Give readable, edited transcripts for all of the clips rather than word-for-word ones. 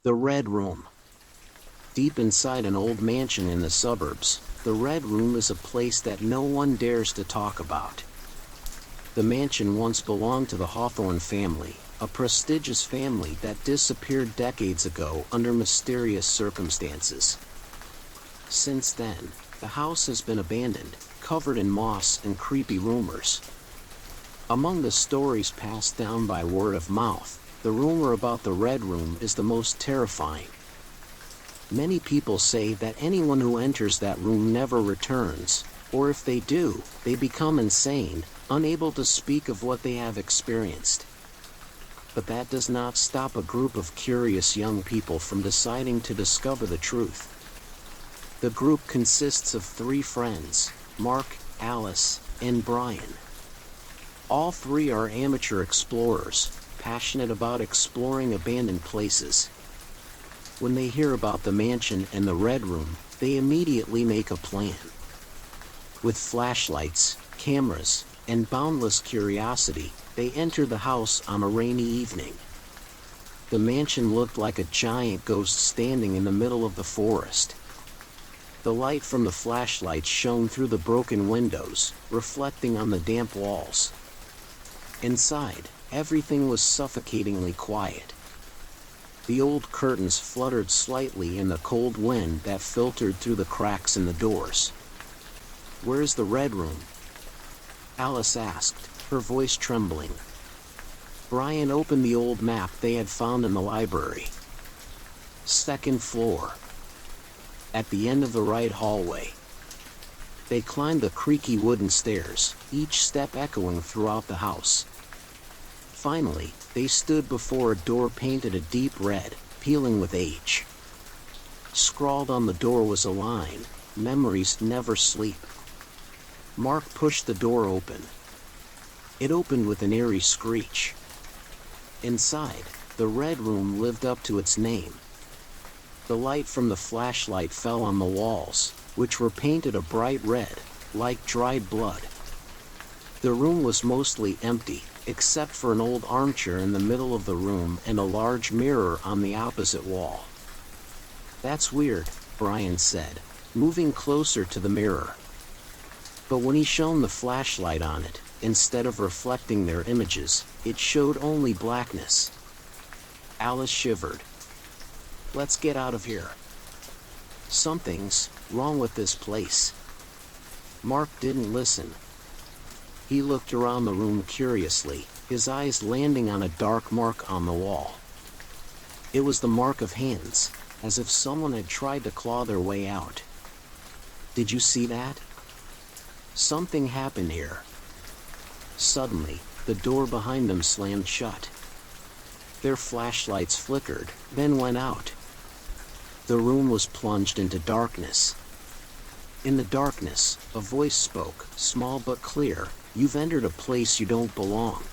The Red Room. Deep inside an old mansion in the suburbs, the Red Room is a place that no one dares to talk about. The mansion once belonged to the Hawthorne family, a prestigious family that disappeared decades ago under mysterious circumstances. Since then, the house has been abandoned, covered in moss and creepy rumors. Among the stories passed down by word of mouth, the rumor about the Red Room is the most terrifying. Many people say that anyone who enters that room never returns, or if they do, they become insane, unable to speak of what they have experienced. But that does not stop a group of curious young people from deciding to discover the truth. The group consists of 3 friends, Mark, Alice, and Brian. All 3 are amateur explorers, passionate about exploring abandoned places. When they hear about the mansion and the Red Room, they immediately make a plan. With flashlights, cameras, and boundless curiosity, they enter the house on a rainy evening. The mansion looked like a giant ghost standing in the middle of the forest. The light from the flashlights shone through the broken windows, reflecting on the damp walls. Inside, everything was suffocatingly quiet. The old curtains fluttered slightly in the cold wind that filtered through the cracks in the doors. "Where's the Red Room?" Alice asked, her voice trembling. Brian opened the old map they had found in the library. "Second floor. At the end of the right hallway." They climbed the creaky wooden stairs, each step echoing throughout the house. Finally, they stood before a door painted a deep red, peeling with age. Scrawled on the door was a line, "Memories never sleep." Mark pushed the door open. It opened with an eerie screech. Inside, the Red Room lived up to its name. The light from the flashlight fell on the walls, which were painted a bright red, like dried blood. The room was mostly empty, except for an old armchair in the middle of the room and a large mirror on the opposite wall. "That's weird," Brian said, moving closer to the mirror. But when he shone the flashlight on it, instead of reflecting their images, it showed only blackness. Alice shivered. "Let's get out of here. Something's wrong with this place." Mark didn't listen. He looked around the room curiously, his eyes landing on a dark mark on the wall. It was the mark of hands, as if someone had tried to claw their way out. "Did you see that? Something happened here." Suddenly, the door behind them slammed shut. Their flashlights flickered, then went out. The room was plunged into darkness. In the darkness, a voice spoke, small but clear, "You've entered a place you don't belong."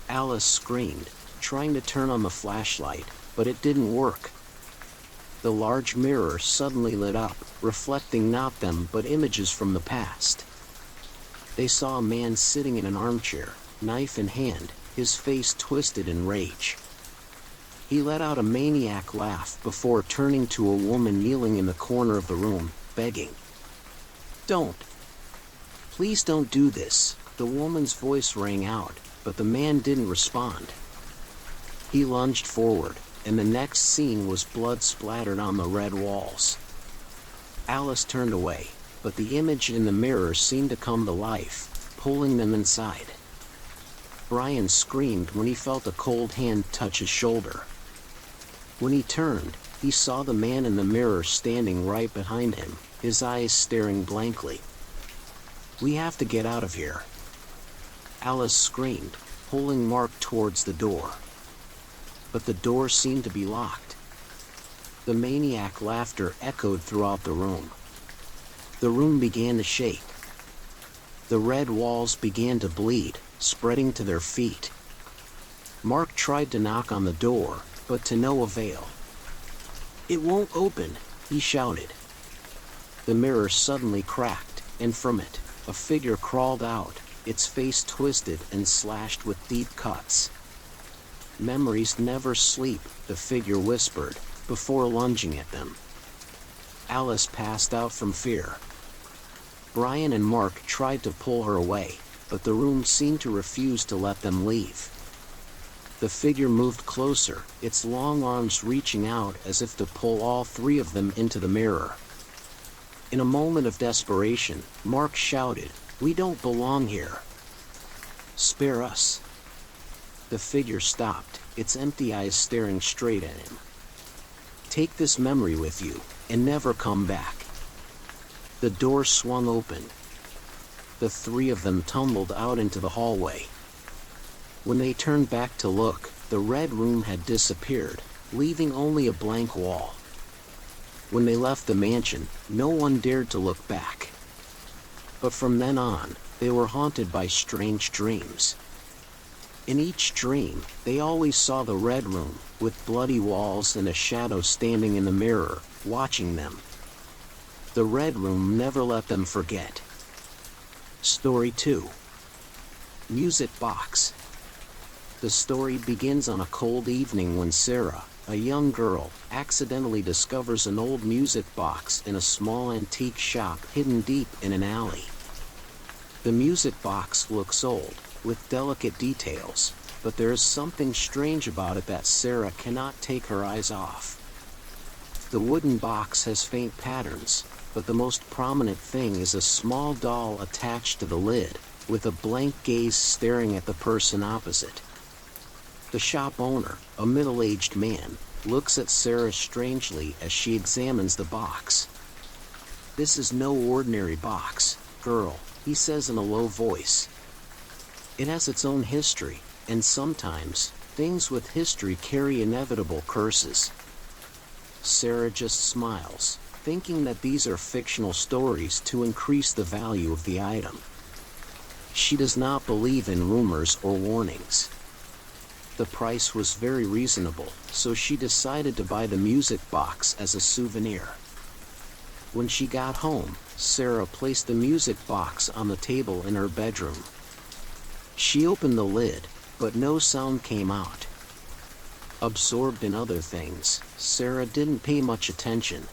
Alice screamed, trying to turn on the flashlight, but it didn't work. The large mirror suddenly lit up, reflecting not them but images from the past. They saw a man sitting in an armchair, knife in hand, his face twisted in rage. He let out a maniac laugh before turning to a woman kneeling in the corner of the room, begging. "Don't. Please don't do this," the woman's voice rang out, but the man didn't respond. He lunged forward, and the next scene was blood splattered on the red walls. Alice turned away, but the image in the mirror seemed to come to life, pulling them inside. Brian screamed when he felt a cold hand touch his shoulder. When he turned, he saw the man in the mirror standing right behind him, his eyes staring blankly. "We have to get out of here," Alice screamed, pulling Mark towards the door. But the door seemed to be locked. The maniac laughter echoed throughout the room. The room began to shake. The red walls began to bleed, spreading to their feet. Mark tried to knock on the door, but to no avail. "It won't open," he shouted. The mirror suddenly cracked, and from it, a figure crawled out, its face twisted and slashed with deep cuts. "Memories never sleep," the figure whispered, before lunging at them. Alice passed out from fear. Brian and Mark tried to pull her away, but the room seemed to refuse to let them leave. The figure moved closer, its long arms reaching out as if to pull all three of them into the mirror. In a moment of desperation, Mark shouted, "We don't belong here. Spare us." The figure stopped, its empty eyes staring straight at him. "Take this memory with you, and never come back." The door swung open. The three of them tumbled out into the hallway. When they turned back to look, the red room had disappeared, leaving only a blank wall. When they left the mansion, no one dared to look back. But from then on, they were haunted by strange dreams. In each dream, they always saw the red room, with bloody walls and a shadow standing in the mirror, watching them. The red room never let them forget. Story 2. Music Box. The story begins on a cold evening when Sarah, a young girl, accidentally discovers an old music box in a small antique shop hidden deep in an alley. The music box looks old, with delicate details, but there is something strange about it that Sarah cannot take her eyes off. The wooden box has faint patterns, but the most prominent thing is a small doll attached to the lid, with a blank gaze staring at the person opposite. The shop owner, a middle-aged man, looks at Sarah strangely as she examines the box. "This is no ordinary box, girl," he says in a low voice. "It has its own history, and sometimes, things with history carry inevitable curses." Sarah just smiles, thinking that these are fictional stories to increase the value of the item. She does not believe in rumors or warnings. The price was very reasonable, so she decided to buy the music box as a souvenir. When she got home, Sarah placed the music box on the table in her bedroom. She opened the lid, but no sound came out. Absorbed in other things, Sarah didn't pay much attention.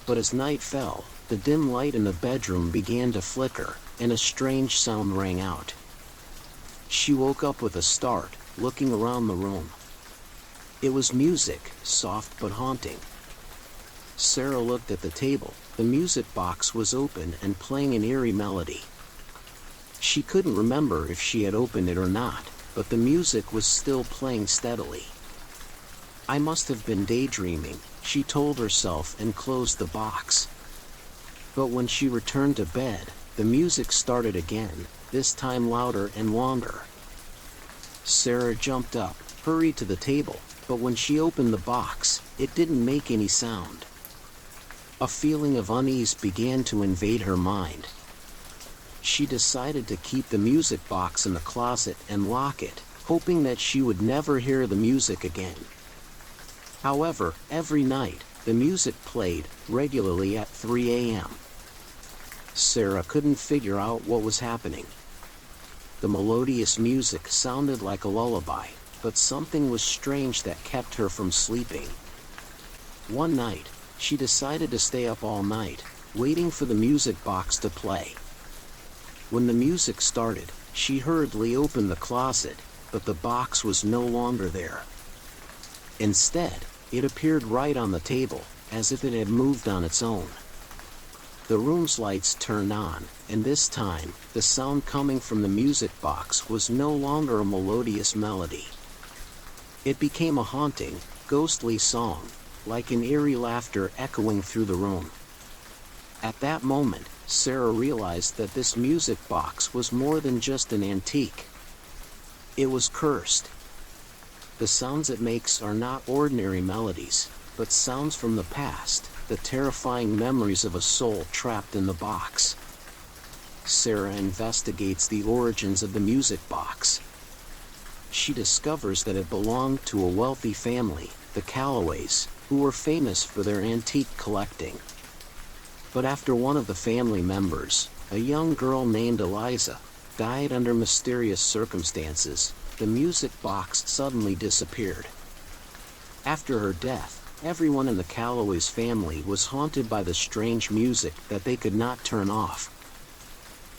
But as night fell, the dim light in the bedroom began to flicker, and a strange sound rang out. She woke up with a start, looking around the room. It was music, soft but haunting. Sarah looked at the table. The music box was open and playing an eerie melody. She couldn't remember if she had opened it or not, but the music was still playing steadily. "I must have been daydreaming," she told herself and closed the box. But when she returned to bed, the music started again, this time louder and longer. Sarah jumped up, hurried to the table, but when she opened the box, it didn't make any sound. A feeling of unease began to invade her mind. She decided to keep the music box in the closet and lock it, hoping that she would never hear the music again. However, every night, the music played, regularly at 3 a.m. Sarah couldn't figure out what was happening. The melodious music sounded like a lullaby, but something was strange that kept her from sleeping. One night, she decided to stay up all night, waiting for the music box to play. When the music started, she hurriedly opened the closet, but the box was no longer there. Instead, it appeared right on the table, as if it had moved on its own. The room's lights turned on, and this time, the sound coming from the music box was no longer a melodious melody. It became a haunting, ghostly song, like an eerie laughter echoing through the room. At that moment, Sarah realized that this music box was more than just an antique. It was cursed. The sounds it makes are not ordinary melodies, but sounds from the past, the terrifying memories of a soul trapped in the box. Sarah investigates the origins of the music box. She discovers that it belonged to a wealthy family, the Callaways, who were famous for their antique collecting. But after one of the family members, a young girl named Eliza, died under mysterious circumstances, the music box suddenly disappeared. After her death, everyone in the Calloway's family was haunted by the strange music that they could not turn off.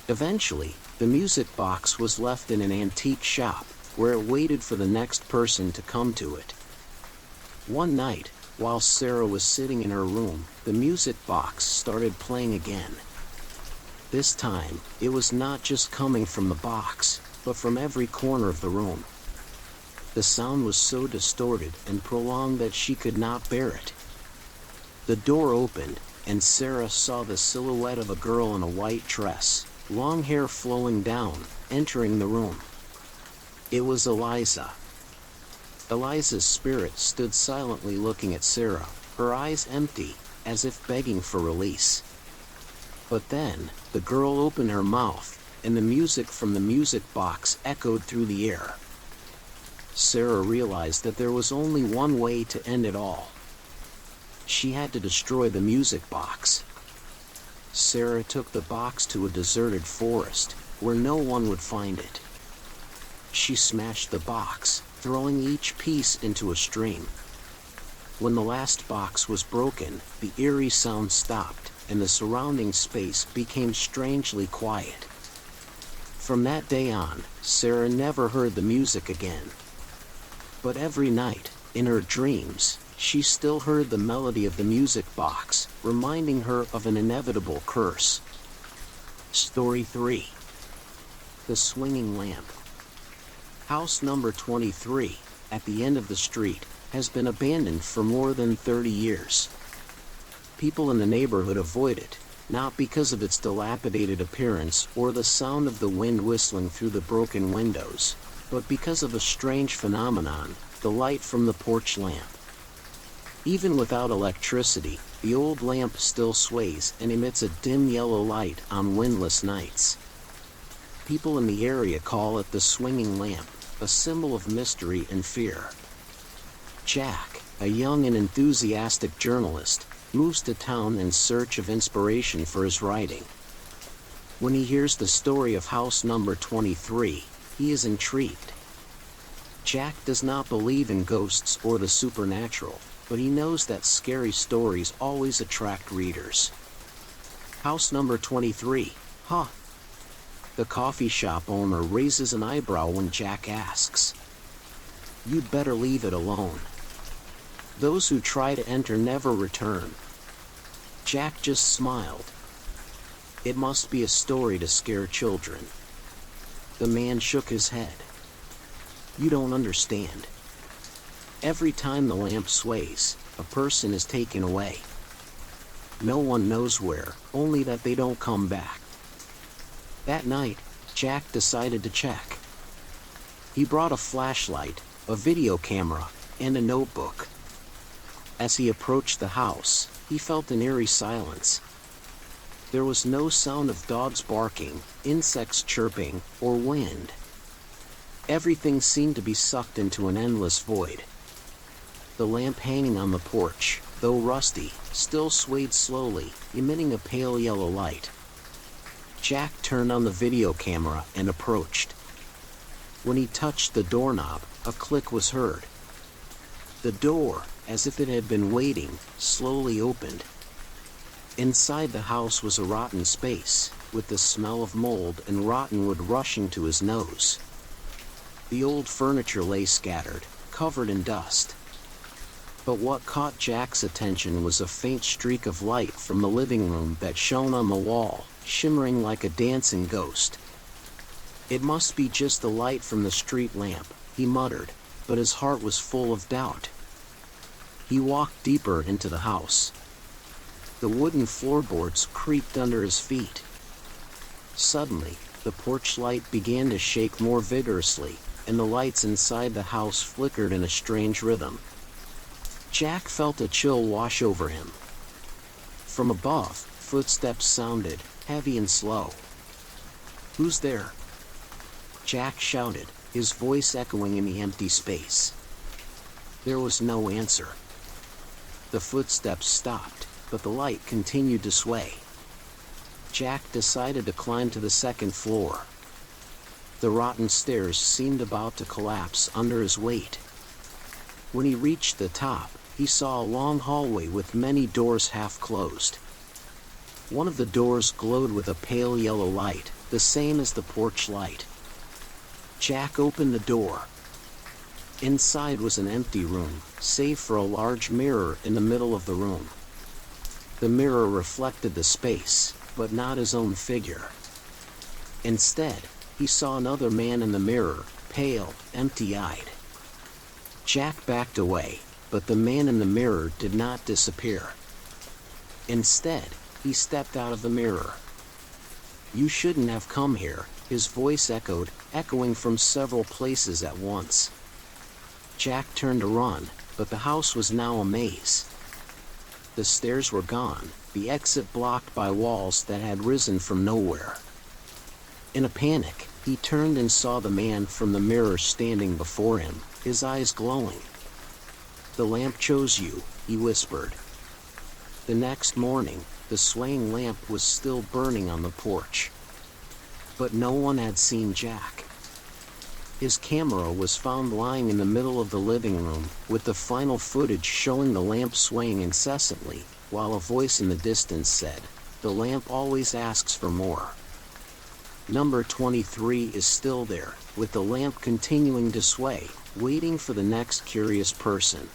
Eventually, the music box was left in an antique shop, where it waited for the next person to come to it. One night, while Sarah was sitting in her room, the music box started playing again. This time, it was not just coming from the box, but from every corner of the room. The sound was so distorted and prolonged that she could not bear it. The door opened, and Sarah saw the silhouette of a girl in a white dress, long hair flowing down, entering the room. It was Eliza. Eliza's spirit stood silently looking at Sarah, her eyes empty, as if begging for release. But then, the girl opened her mouth, and the music from the music box echoed through the air. Sarah realized that there was only one way to end it all. She had to destroy the music box. Sarah took the box to a deserted forest, where no one would find it. She smashed the box, throwing each piece into a stream. When the last box was broken, the eerie sound stopped, and the surrounding space became strangely quiet. From that day on, Sarah never heard the music again. But every night, in her dreams, she still heard the melody of the music box, reminding her of an inevitable curse. Story 3. The Swinging Lamp. House number 23, at the end of the street, has been abandoned for more than 30 years. People in the neighborhood avoid it, not because of its dilapidated appearance or the sound of the wind whistling through the broken windows, but because of a strange phenomenon, the light from the porch lamp. Even without electricity, the old lamp still sways and emits a dim yellow light on windless nights. People in the area call it the swinging lamp, a symbol of mystery and fear. Jack, a young and enthusiastic journalist, moves to town in search of inspiration for his writing. When he hears the story of house number 23, he is intrigued. Jack does not believe in ghosts or the supernatural, but he knows that scary stories always attract readers. House number 23, huh? The coffee shop owner raises an eyebrow when Jack asks. You'd better leave it alone. Those who try to enter never return. Jack just smiled. It must be a story to scare children. The man shook his head. You don't understand. Every time the lamp sways, a person is taken away. No one knows where, only that they don't come back. That night, Jack decided to check. He brought a flashlight, a video camera, and a notebook. As he approached the house, he felt an eerie silence. There was no sound of dogs barking, insects chirping, or wind. Everything seemed to be sucked into an endless void. The lamp hanging on the porch, though rusty, still swayed slowly, emitting a pale yellow light. Jack turned on the video camera and approached. When he touched the doorknob, a click was heard. The door, as if it had been waiting, slowly opened. Inside the house was a rotten space, with the smell of mold and rotten wood rushing to his nose. The old furniture lay scattered, covered in dust. But what caught Jack's attention was a faint streak of light from the living room that shone on the wall, shimmering like a dancing ghost. It must be just the light from the street lamp, he muttered, but his heart was full of doubt. He walked deeper into the house. The wooden floorboards creaked under his feet. Suddenly, the porch light began to shake more vigorously, and the lights inside the house flickered in a strange rhythm. Jack felt a chill wash over him. From above, footsteps sounded, heavy and slow. Who's there? Jack shouted, his voice echoing in the empty space. There was no answer. The footsteps stopped, but the light continued to sway. Jack decided to climb to the second floor. The rotten stairs seemed about to collapse under his weight. When he reached the top, he saw a long hallway with many doors half closed. One of the doors glowed with a pale yellow light, the same as the porch light. Jack opened the door. Inside was an empty room, save for a large mirror in the middle of the room. The mirror reflected the space, but not his own figure. Instead, he saw another man in the mirror, pale, empty-eyed. Jack backed away, but the man in the mirror did not disappear. Instead, he stepped out of the mirror. "You shouldn't have come here," his voice echoing from several places at once. Jack turned to run, but the house was now a maze. The stairs were gone, the exit blocked by walls that had risen from nowhere. In a panic, he turned and saw the man from the mirror standing before him, his eyes glowing. "The lamp chose you," he whispered. The next morning, the swaying lamp was still burning on the porch. But no one had seen Jack. His camera was found lying in the middle of the living room, with the final footage showing the lamp swaying incessantly, while a voice in the distance said, "The lamp always asks for more." Number 23 is still there, with the lamp continuing to sway, waiting for the next curious person.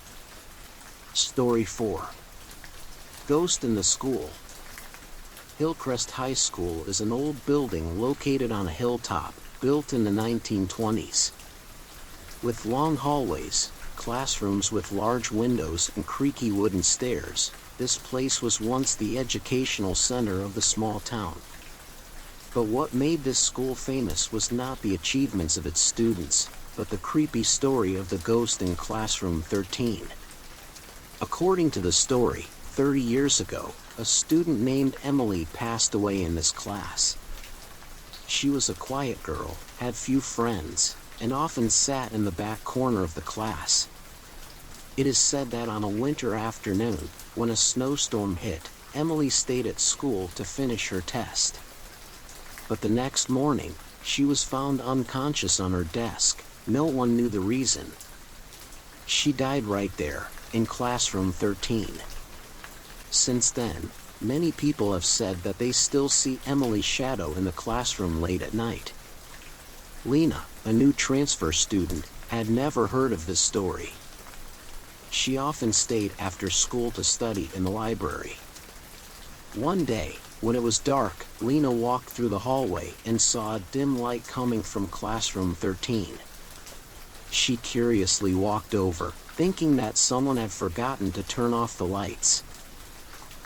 Story 4. Ghost in the School. Hillcrest High School is an old building located on a hilltop, built in the 1920s. With long hallways, classrooms with large windows and creaky wooden stairs, this place was once the educational center of the small town. But what made this school famous was not the achievements of its students, but the creepy story of the ghost in classroom 13. According to the story, 30 years ago, a student named Emily passed away in this class. She was a quiet girl, had few friends, and often sat in the back corner of the class. It is said that on a winter afternoon, when a snowstorm hit, Emily stayed at school to finish her test. But the next morning, she was found unconscious on her desk. No one knew the reason. She died right there, in classroom 13. Since then, many people have said that they still see Emily's shadow in the classroom late at night. Lena, a new transfer student, had never heard of this story. She often stayed after school to study in the library. One day, when it was dark, Lena walked through the hallway and saw a dim light coming from classroom 13. She curiously walked over, thinking that someone had forgotten to turn off the lights.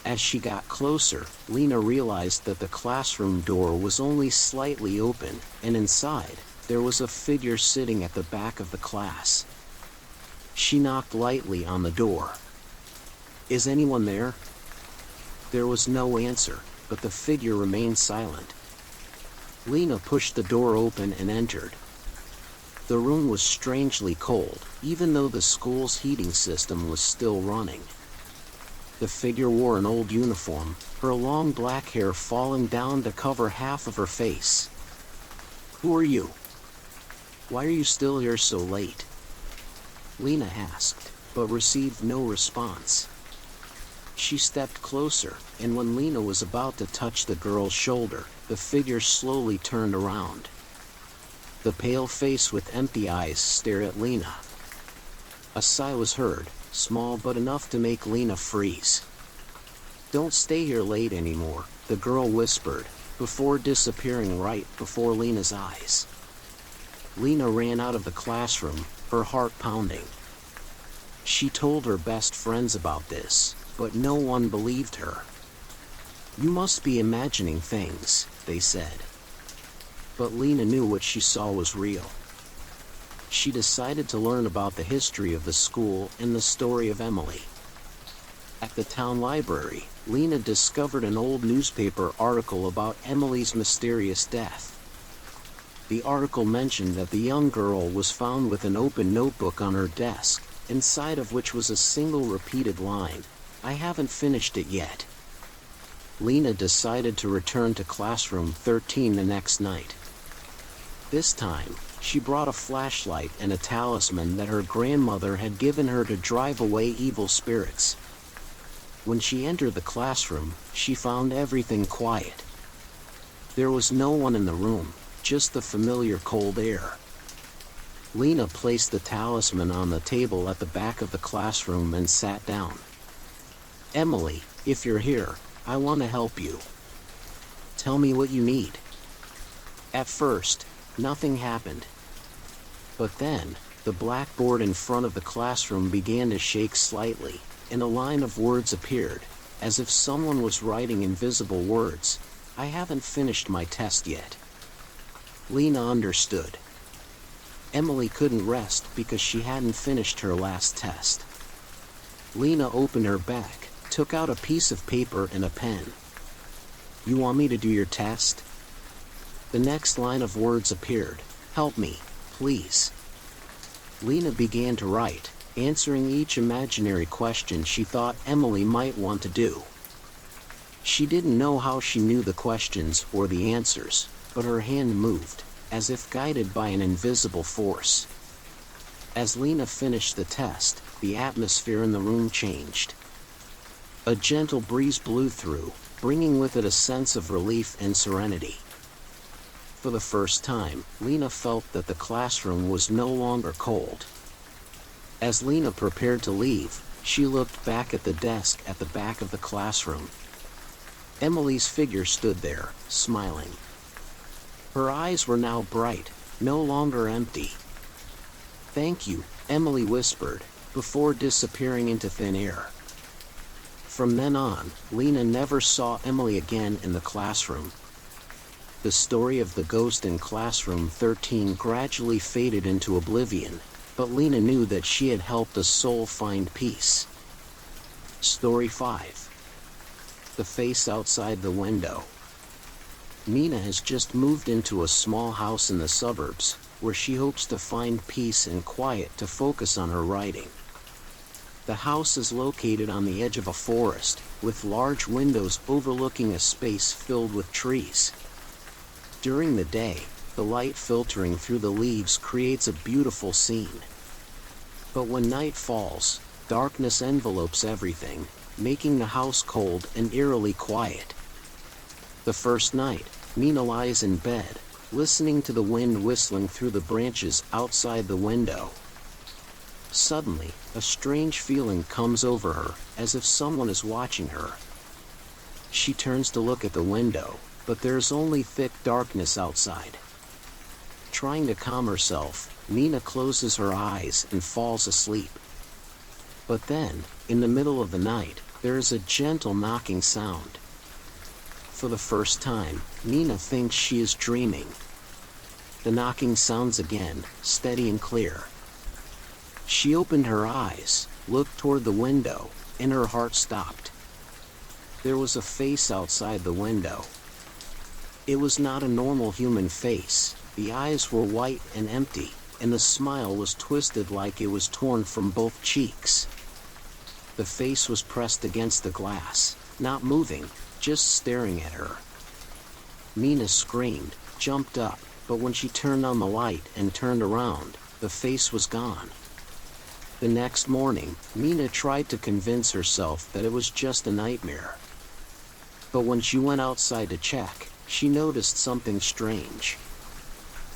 As she got closer, Lena realized that the classroom door was only slightly open, and inside, there was a figure sitting at the back of the class. She knocked lightly on the door. "Is anyone there?" There was no answer, but the figure remained silent. Lena pushed the door open and entered. The room was strangely cold, even though the school's heating system was still running. The figure wore an old uniform, her long black hair falling down to cover half of her face. "Who are you? Why are you still here so late?" Lena asked, but received no response. She stepped closer, and when Lena was about to touch the girl's shoulder, the figure slowly turned around. The pale face with empty eyes stared at Lena. A sigh was heard, small but enough to make Lena freeze. "Don't stay here late anymore," the girl whispered, before disappearing right before Lena's eyes. Lena ran out of the classroom, her heart pounding. She told her best friends about this, but no one believed her. "You must be imagining things," they said. But Lena knew what she saw was real. She decided to learn about the history of the school and the story of Emily. At the town library, Lena discovered an old newspaper article about Emily's mysterious death. The article mentioned that the young girl was found with an open notebook on her desk, inside of which was a single repeated line, "I haven't finished it yet." Lena decided to return to classroom 13 the next night. This time, she brought a flashlight and a talisman that her grandmother had given her to drive away evil spirits. When she entered the classroom, she found everything quiet. There was no one in the room, just the familiar cold air. Lena placed the talisman on the table at the back of the classroom and sat down. "Emily, if you're here, I want to help you. Tell me what you need." At first, nothing happened. But then, the blackboard in front of the classroom began to shake slightly, and a line of words appeared, as if someone was writing invisible words. "I haven't finished my test yet." Lena understood. Emily couldn't rest because she hadn't finished her last test. Lena opened her bag, took out a piece of paper and a pen. "You want me to do your test?" The next line of words appeared. "Help me, please." Lena began to write, answering each imaginary question she thought Emily might want to do. She didn't know how she knew the questions or the answers, but her hand moved, as if guided by an invisible force. As Lena finished the test, the atmosphere in the room changed. A gentle breeze blew through, bringing with it a sense of relief and serenity. For the first time, Lena felt that the classroom was no longer cold. As Lena prepared to leave, she looked back at the desk at the back of the classroom. Emily's figure stood there, smiling. Her eyes were now bright, no longer empty. "Thank you," Emily whispered, before disappearing into thin air. From then on, Lena never saw Emily again in the classroom. The story of the ghost in classroom 13 gradually faded into oblivion, but Lena knew that she had helped a soul find peace. Story 5. The Face Outside the Window. Nina has just moved into a small house in the suburbs, where she hopes to find peace and quiet to focus on her writing. The house is located on the edge of a forest, with large windows overlooking a space filled with trees. During the day, the light filtering through the leaves creates a beautiful scene. But when night falls, darkness envelopes everything, making the house cold and eerily quiet. The first night, Nina lies in bed, listening to the wind whistling through the branches outside the window. Suddenly, a strange feeling comes over her, as if someone is watching her. She turns to look at the window, but there's only thick darkness outside. Trying to calm herself, Nina closes her eyes and falls asleep. But then, in the middle of the night, there is a gentle knocking sound. For the first time, Nina thinks she is dreaming. The knocking sounds again, steady and clear. She opened her eyes, looked toward the window, and her heart stopped. There was a face outside the window. It was not a normal human face. The eyes were white and empty, and the smile was twisted like it was torn from both cheeks. The face was pressed against the glass, not moving, just staring at her. Nina screamed, jumped up, but when she turned on the light and turned around, the face was gone. The next morning, Nina tried to convince herself that it was just a nightmare. But when she went outside to check, she noticed something strange.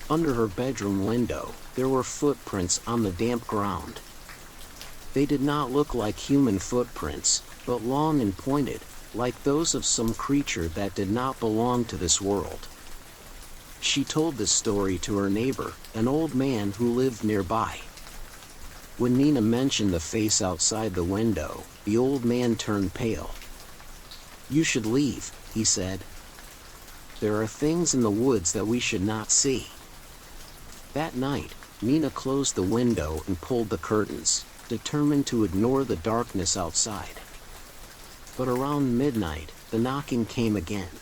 Under her bedroom window, there were footprints on the damp ground. They did not look like human footprints, but long and pointed, like those of some creature that did not belong to this world. She told this story to her neighbor, an old man who lived nearby. When Nina mentioned the face outside the window, the old man turned pale. "You should leave," he said. "There are things in the woods that we should not see." That night, Nina closed the window and pulled the curtains, determined to ignore the darkness outside. But around midnight, the knocking came again.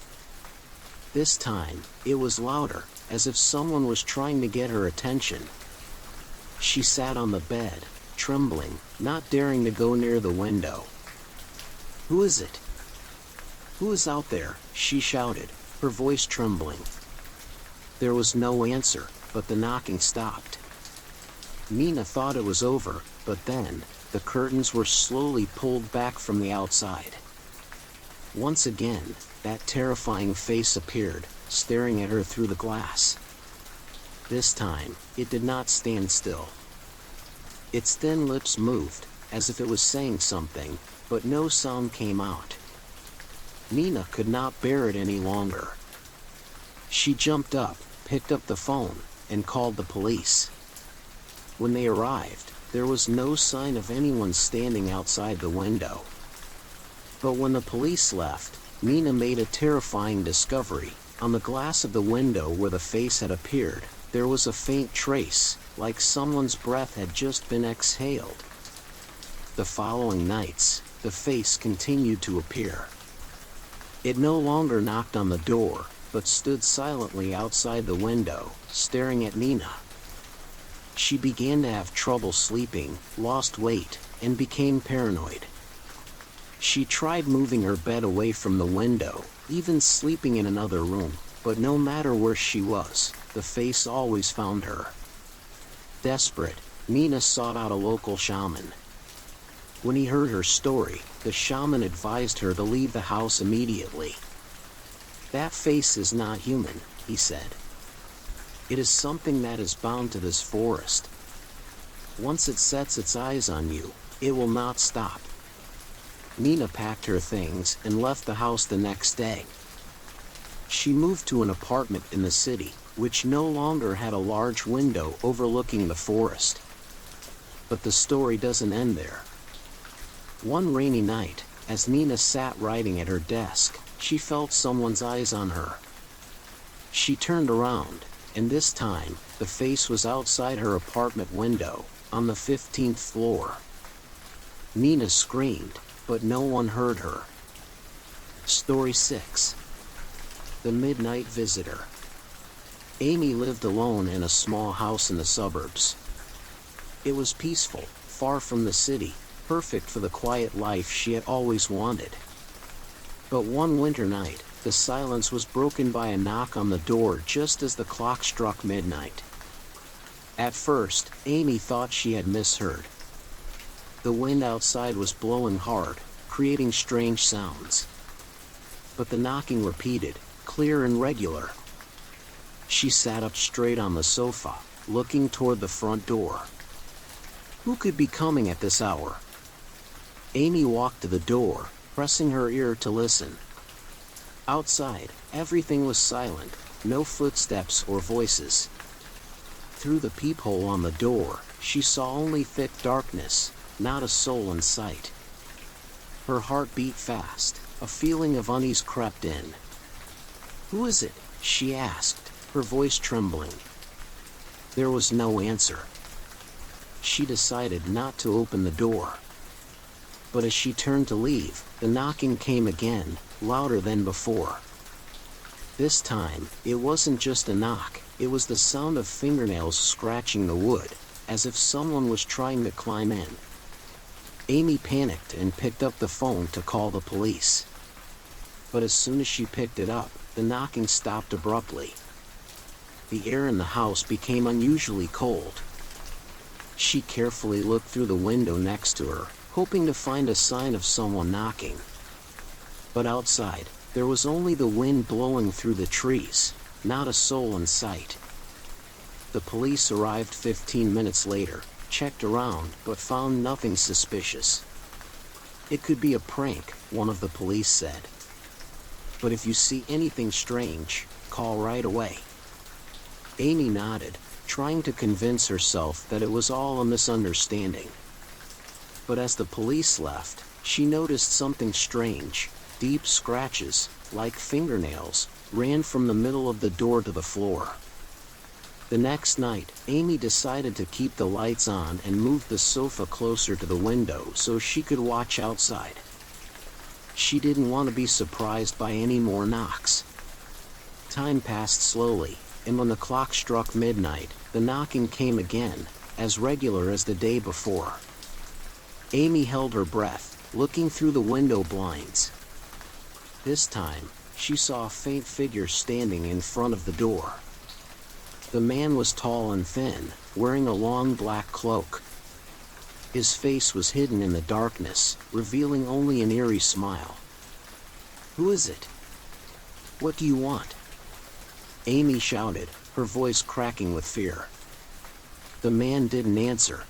This time, it was louder, as if someone was trying to get her attention. She sat on the bed, trembling, not daring to go near the window. "Who is it? Who is out there?" she shouted, her voice trembling. There was no answer. but the knocking stopped. Nina thought it was over, but then, the curtains were slowly pulled back from the outside. Once again, that terrifying face appeared, staring at her through the glass. This time, it did not stand still. Its thin lips moved, as if it was saying something, but no sound came out. Nina could not bear it any longer. She jumped up, picked up the phone, and called the police. When they arrived, there was no sign of anyone standing outside the window. But when the police left, Nina made a terrifying discovery. On the glass of the window where the face had appeared, there was a faint trace, like someone's breath had just been exhaled. The following nights, the face continued to appear. It no longer knocked on the door, but stood silently outside the window, staring at Nina. She began to have trouble sleeping, lost weight, and became paranoid. She tried moving her bed away from the window, even sleeping in another room, but no matter where she was, the face always found her. Desperate, Nina sought out a local shaman. When he heard her story, the shaman advised her to leave the house immediately. "That face is not human," he said. "It is something that is bound to this forest. Once it sets its eyes on you, it will not stop." Nina packed her things and left the house the next day. She moved to an apartment in the city, which no longer had a large window overlooking the forest. But the story doesn't end there. One rainy night, as Nina sat writing at her desk, she felt someone's eyes on her. She turned around, and this time, the face was outside her apartment window, on the 15th floor. Nina screamed, but no one heard her. Story 6. The Midnight Visitor. Amy lived alone in a small house in the suburbs. It was peaceful, far from the city, perfect for the quiet life she had always wanted. But one winter night, the silence was broken by a knock on the door just as the clock struck midnight. At first, Amy thought she had misheard. The wind outside was blowing hard, creating strange sounds. But the knocking repeated, clear and regular. She sat up straight on the sofa, looking toward the front door. Who could be coming at this hour? Amy walked to the door, pressing her ear to listen. Outside, everything was silent, no footsteps or voices. Through the peephole on the door, she saw only thick darkness, not a soul in sight. Her heart beat fast, a feeling of unease crept in. "Who is it?" she asked, her voice trembling. There was no answer. She decided not to open the door. But as she turned to leave, the knocking came again, louder than before. This time, it wasn't just a knock, it was the sound of fingernails scratching the wood, as if someone was trying to climb in. Amy panicked and picked up the phone to call the police. But as soon as she picked it up, the knocking stopped abruptly. The air in the house became unusually cold. She carefully looked through the window next to her, hoping to find a sign of someone knocking. But outside, there was only the wind blowing through the trees, not a soul in sight. The police arrived 15 minutes later, checked around, but found nothing suspicious. "It could be a prank," one of the police said. "But if you see anything strange, call right away." Amy nodded, trying to convince herself that it was all a misunderstanding. But as the police left, she noticed something strange. Deep scratches, like fingernails, ran from the middle of the door to the floor. The next night, Amy decided to keep the lights on and move the sofa closer to the window so she could watch outside. She didn't want to be surprised by any more knocks. Time passed slowly, and when the clock struck midnight, the knocking came again, as regular as the day before. Amy held her breath, looking through the window blinds. This time, she saw a faint figure standing in front of the door. The man was tall and thin, wearing a long black cloak. His face was hidden in the darkness, revealing only an eerie smile. "Who is it? What do you want?" Amy shouted, her voice cracking with fear. The man didn't answer.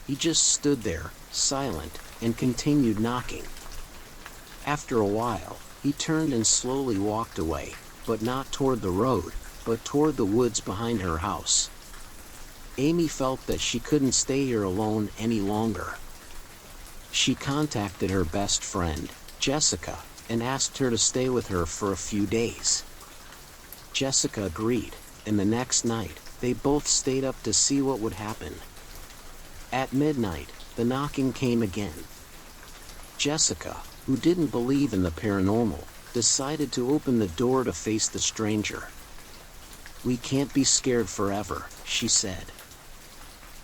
He just stood there, silent, and continued knocking. After a while, he turned and slowly walked away, but not toward the road, but toward the woods behind her house. Amy felt that she couldn't stay here alone any longer. She contacted her best friend, Jessica, and asked her to stay with her for a few days. Jessica agreed, and the next night, they both stayed up to see what would happen. At midnight, the knocking came again. Jessica, who didn't believe in the paranormal, decided to open the door to face the stranger. "We can't be scared forever," she said.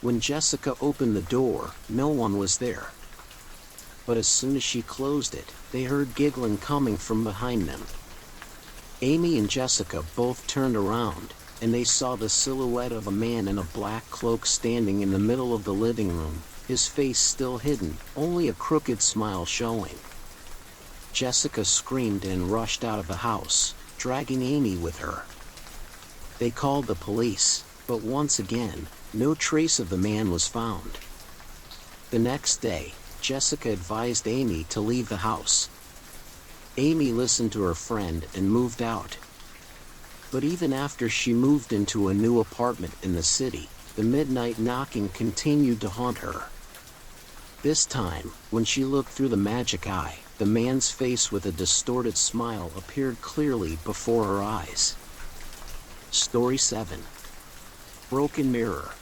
When Jessica opened the door, no one was there. But as soon as she closed it, they heard giggling coming from behind them. Amy and Jessica both turned around, and they saw the silhouette of a man in a black cloak standing in the middle of the living room, his face still hidden, only a crooked smile showing. Jessica screamed and rushed out of the house, dragging Amy with her. They called the police, but once again, no trace of the man was found. The next day, Jessica advised Amy to leave the house. Amy listened to her friend and moved out. But even after she moved into a new apartment in the city, the midnight knocking continued to haunt her. This time, when she looked through the magic eye, the man's face with a distorted smile appeared clearly before her eyes. Story 7. Broken Mirror.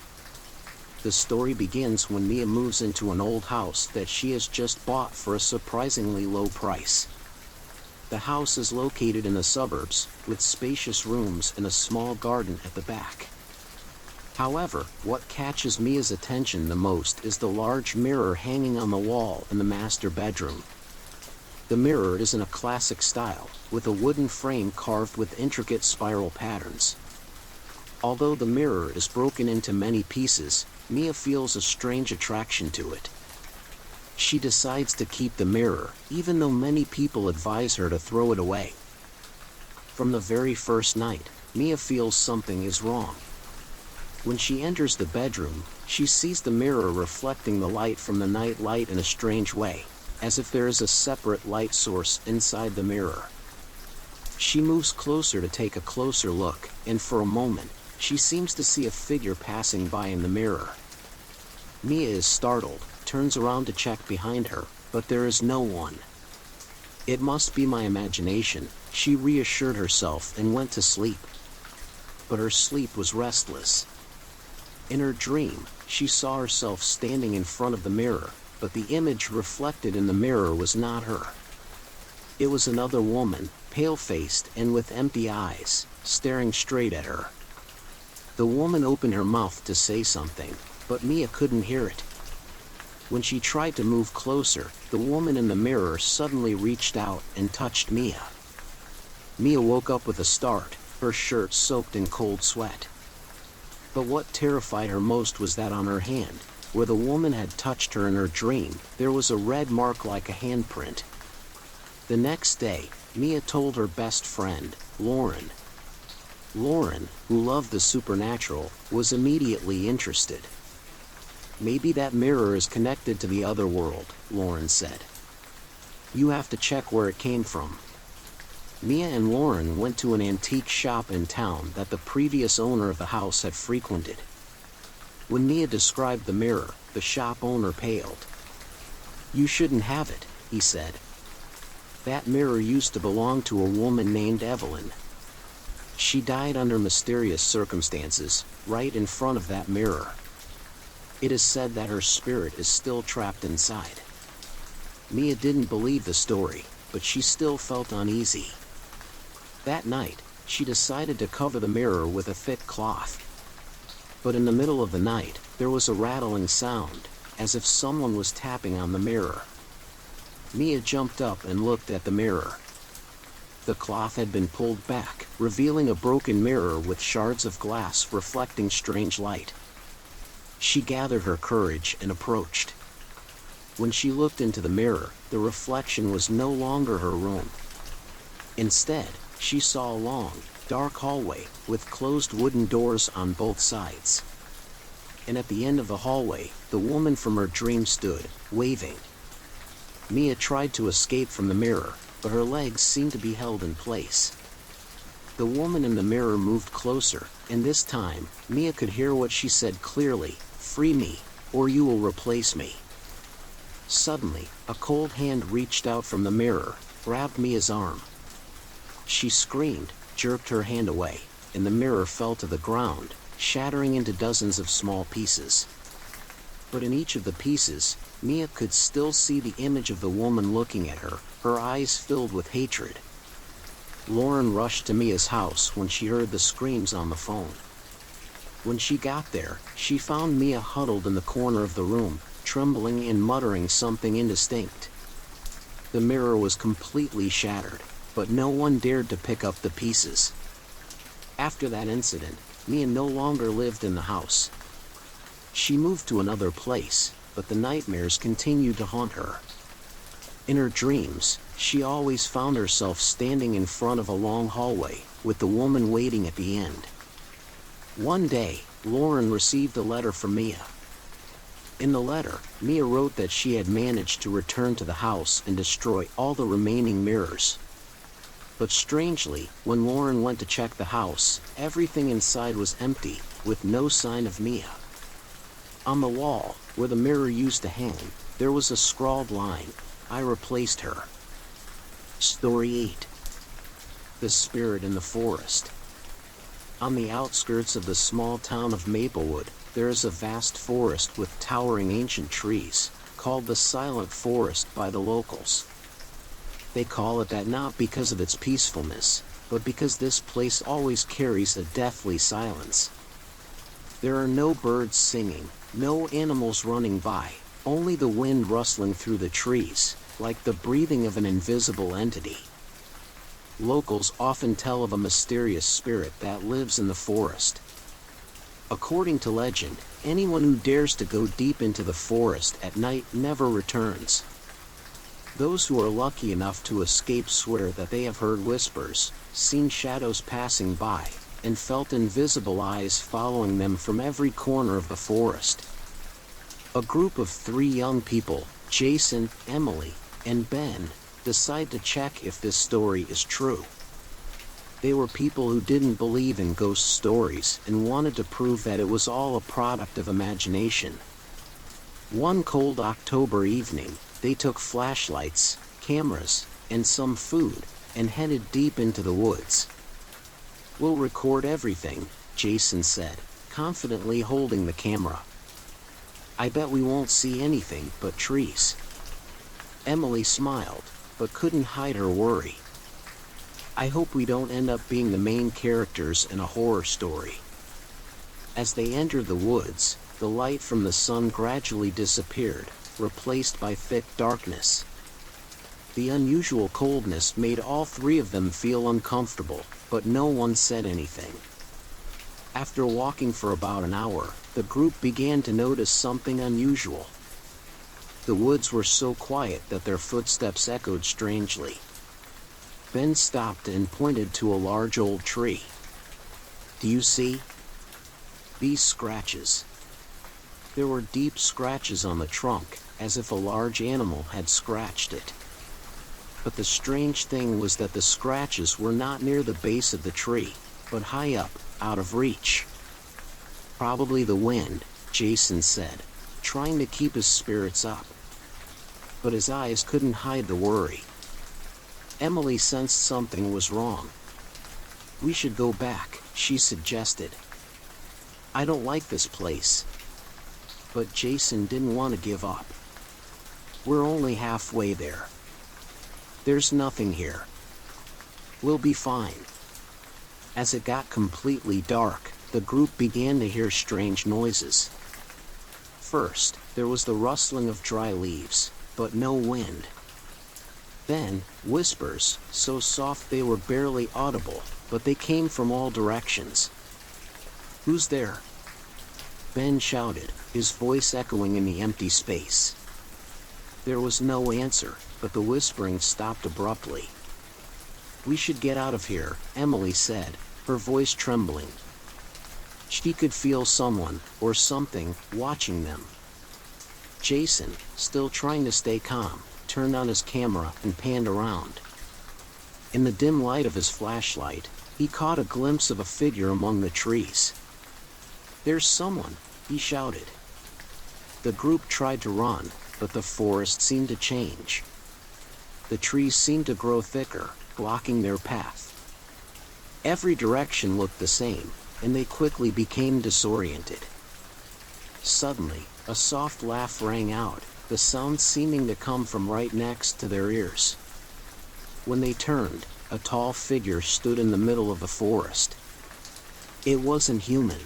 The story begins when Mia moves into an old house that she has just bought for a surprisingly low price. The house is located in the suburbs, with spacious rooms and a small garden at the back. However, what catches Mia's attention the most is the large mirror hanging on the wall in the master bedroom. The mirror is in a classic style, with a wooden frame carved with intricate spiral patterns. Although the mirror is broken into many pieces, Mia feels a strange attraction to it. She decides to keep the mirror, even though many people advise her to throw it away. From the very first night, Mia feels something is wrong. When she enters the bedroom, she sees the mirror reflecting the light from the night light in a strange way, as if there is a separate light source inside the mirror. She moves closer to take a closer look, and for a moment, she seems to see a figure passing by in the mirror. Mia is startled, turns around to check behind her, but there is no one. "It must be my imagination," she reassured herself and went to sleep. But her sleep was restless. In her dream, she saw herself standing in front of the mirror, but the image reflected in the mirror was not her. It was another woman, pale-faced and with empty eyes, staring straight at her. The woman opened her mouth to say something, but Mia couldn't hear it. When she tried to move closer, the woman in the mirror suddenly reached out and touched Mia. Mia woke up with a start, her shirt soaked in cold sweat. But what terrified her most was that on her hand, where the woman had touched her in her dream, there was a red mark like a handprint. The next day, Mia told her best friend, Lauren. Lauren, who loved the supernatural, was immediately interested. "Maybe that mirror is connected to the other world," Lauren said. "You have to check where it came from." Mia and Lauren went to an antique shop in town that the previous owner of the house had frequented. When Mia described the mirror, the shop owner paled. "You shouldn't have it," he said. "That mirror used to belong to a woman named Evelyn. She died under mysterious circumstances, right in front of that mirror. It is said that her spirit is still trapped inside." Mia didn't believe the story, but she still felt uneasy. That night, she decided to cover the mirror with a thick cloth. But in the middle of the night, there was a rattling sound, as if someone was tapping on the mirror. Mia jumped up and looked at the mirror. The cloth had been pulled back, revealing a broken mirror with shards of glass reflecting strange light. She gathered her courage and approached. When she looked into the mirror, the reflection was no longer her room. Instead, she saw a long, dark hallway, with closed wooden doors on both sides. And at the end of the hallway, the woman from her dream stood, waving. Mia tried to escape from the mirror, but her legs seemed to be held in place. The woman in the mirror moved closer, and this time, Mia could hear what she said clearly: "Free me, or you will replace me." Suddenly, a cold hand reached out from the mirror, grabbed Mia's arm. She screamed, jerked her hand away, and the mirror fell to the ground, shattering into dozens of small pieces. But in each of the pieces, Mia could still see the image of the woman looking at her, her eyes filled with hatred. Lauren rushed to Mia's house when she heard the screams on the phone. When she got there, she found Mia huddled in the corner of the room, trembling and muttering something indistinct. The mirror was completely shattered, but no one dared to pick up the pieces. After that incident, Mia no longer lived in the house. She moved to another place, but the nightmares continued to haunt her. In her dreams, she always found herself standing in front of a long hallway, with the woman waiting at the end. One day, Lauren received a letter from Mia. In the letter, Mia wrote that she had managed to return to the house and destroy all the remaining mirrors. But strangely, when Lauren went to check the house, everything inside was empty, with no sign of Mia. On the wall, where the mirror used to hang, there was a scrawled line: "I replaced her." Story 8. The Spirit in the Forest. On the outskirts of the small town of Maplewood, there is a vast forest with towering ancient trees, called the Silent Forest by the locals. They call it that not because of its peacefulness, but because this place always carries a deathly silence. There are no birds singing, no animals running by, only the wind rustling through the trees, like the breathing of an invisible entity. Locals often tell of a mysterious spirit that lives in the forest. According to legend, anyone who dares to go deep into the forest at night never returns. Those who are lucky enough to escape swear that they have heard whispers, seen shadows passing by, and felt invisible eyes following them from every corner of the forest. A group of 3 young people, Jason, Emily, and Ben, decide to check if this story is true. They were people who didn't believe in ghost stories and wanted to prove that it was all a product of imagination. One cold October evening, they took flashlights, cameras, and some food, and headed deep into the woods. "We'll record everything," Jason said, confidently holding the camera. "I bet we won't see anything but trees." Emily smiled, but couldn't hide her worry. "I hope we don't end up being the main characters in a horror story." As they entered the woods, the light from the sun gradually disappeared, replaced by thick darkness. The unusual coldness made all 3 of them feel uncomfortable, but no one said anything. After walking for about an hour, the group began to notice something unusual. The woods were so quiet that their footsteps echoed strangely. Ben stopped and pointed to a large old tree. "Do you see these scratches?" There were deep scratches on the trunk, as if a large animal had scratched it. But the strange thing was that the scratches were not near the base of the tree, but high up, out of reach. "Probably the wind," Jason said, trying to keep his spirits up. But his eyes couldn't hide the worry. Emily sensed something was wrong. "We should go back," she suggested. "I don't like this place." But Jason didn't want to give up. "We're only halfway there. There's nothing here. We'll be fine." As it got completely dark, the group began to hear strange noises. First, there was the rustling of dry leaves, but no wind. Then, whispers, so soft they were barely audible, but they came from all directions. "Who's there?" Ben shouted, his voice echoing in the empty space. There was no answer, but the whispering stopped abruptly. "We should get out of here," Emily said, her voice trembling. She could feel someone, or something, watching them. Jason, still trying to stay calm, turned on his camera and panned around. In the dim light of his flashlight, he caught a glimpse of a figure among the trees. "There's someone," he shouted. The group tried to run, but the forest seemed to change. The trees seemed to grow thicker, blocking their path. Every direction looked the same, and they quickly became disoriented. Suddenly, a soft laugh rang out, the sound seeming to come from right next to their ears. When they turned, a tall figure stood in the middle of the forest. It wasn't human.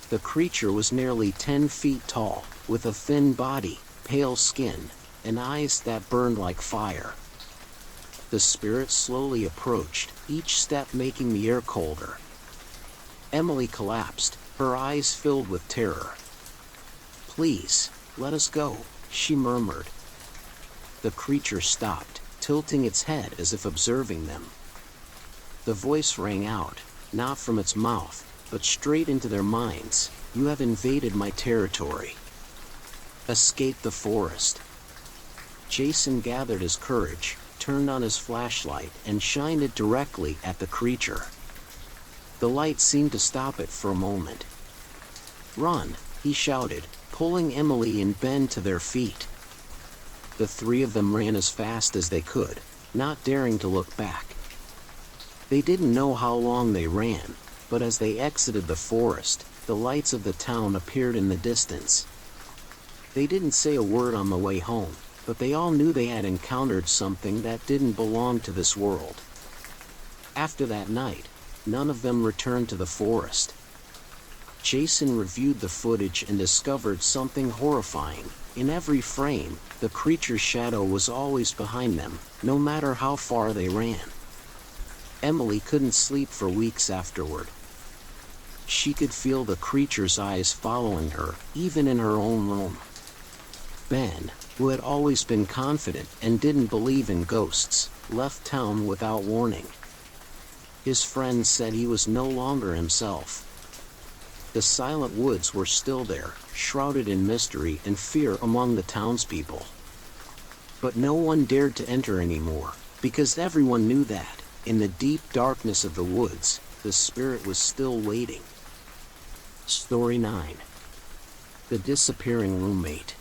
The creature was nearly 10 feet tall, with a thin body, pale skin, and eyes that burned like fire. The spirit slowly approached, each step making the air colder. Emily collapsed, her eyes filled with terror. "Please, let us go," she murmured. The creature stopped, tilting its head as if observing them. The voice rang out, not from its mouth, but straight into their minds. "You have invaded my territory. Escape the forest." Jason gathered his courage, turned on his flashlight, and shined it directly at the creature. The light seemed to stop it for a moment. "Run," he shouted, pulling Emily and Ben to their feet. The three of them ran as fast as they could, not daring to look back. They didn't know how long they ran, but as they exited the forest, the lights of the town appeared in the distance. They didn't say a word on the way home, but they all knew they had encountered something that didn't belong to this world. After that night, none of them returned to the forest. Jason reviewed the footage and discovered something horrifying. In every frame, the creature's shadow was always behind them, no matter how far they ran. Emily couldn't sleep for weeks afterward. She could feel the creature's eyes following her, even in her own room. Ben, who had always been confident and didn't believe in ghosts, left town without warning. His friends said he was no longer himself. The silent woods were still there, shrouded in mystery and fear among the townspeople. But no one dared to enter anymore, because everyone knew that, in the deep darkness of the woods, the spirit was still waiting. Story 9. The Disappearing Roommate.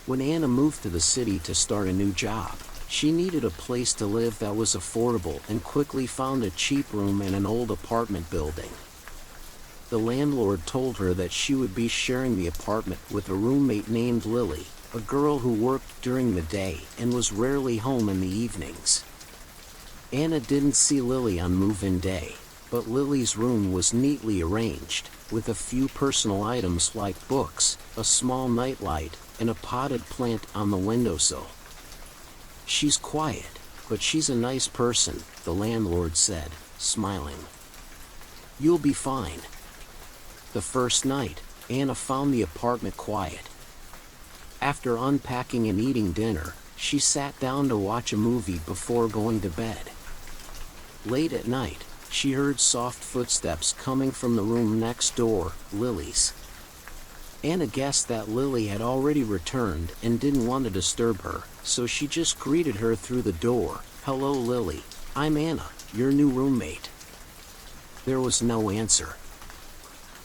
When Anna moved to the city to start a new job, she needed a place to live that was affordable and quickly found a cheap room in an old apartment building. The landlord told her that she would be sharing the apartment with a roommate named Lily, a girl who worked during the day and was rarely home in the evenings. Anna didn't see Lily on move-in day, but Lily's room was neatly arranged, with a few personal items like books, a small nightlight, and a potted plant on the windowsill. "She's quiet, but she's a nice person," the landlord said, smiling. "You'll be fine." The first night, Anna found the apartment quiet. After unpacking and eating dinner, she sat down to watch a movie before going to bed. Late at night, she heard soft footsteps coming from the room next door, Lily's. Anna guessed that Lily had already returned and didn't want to disturb her, so she just greeted her through the door. "Hello, Lily. I'm Anna, your new roommate." There was no answer.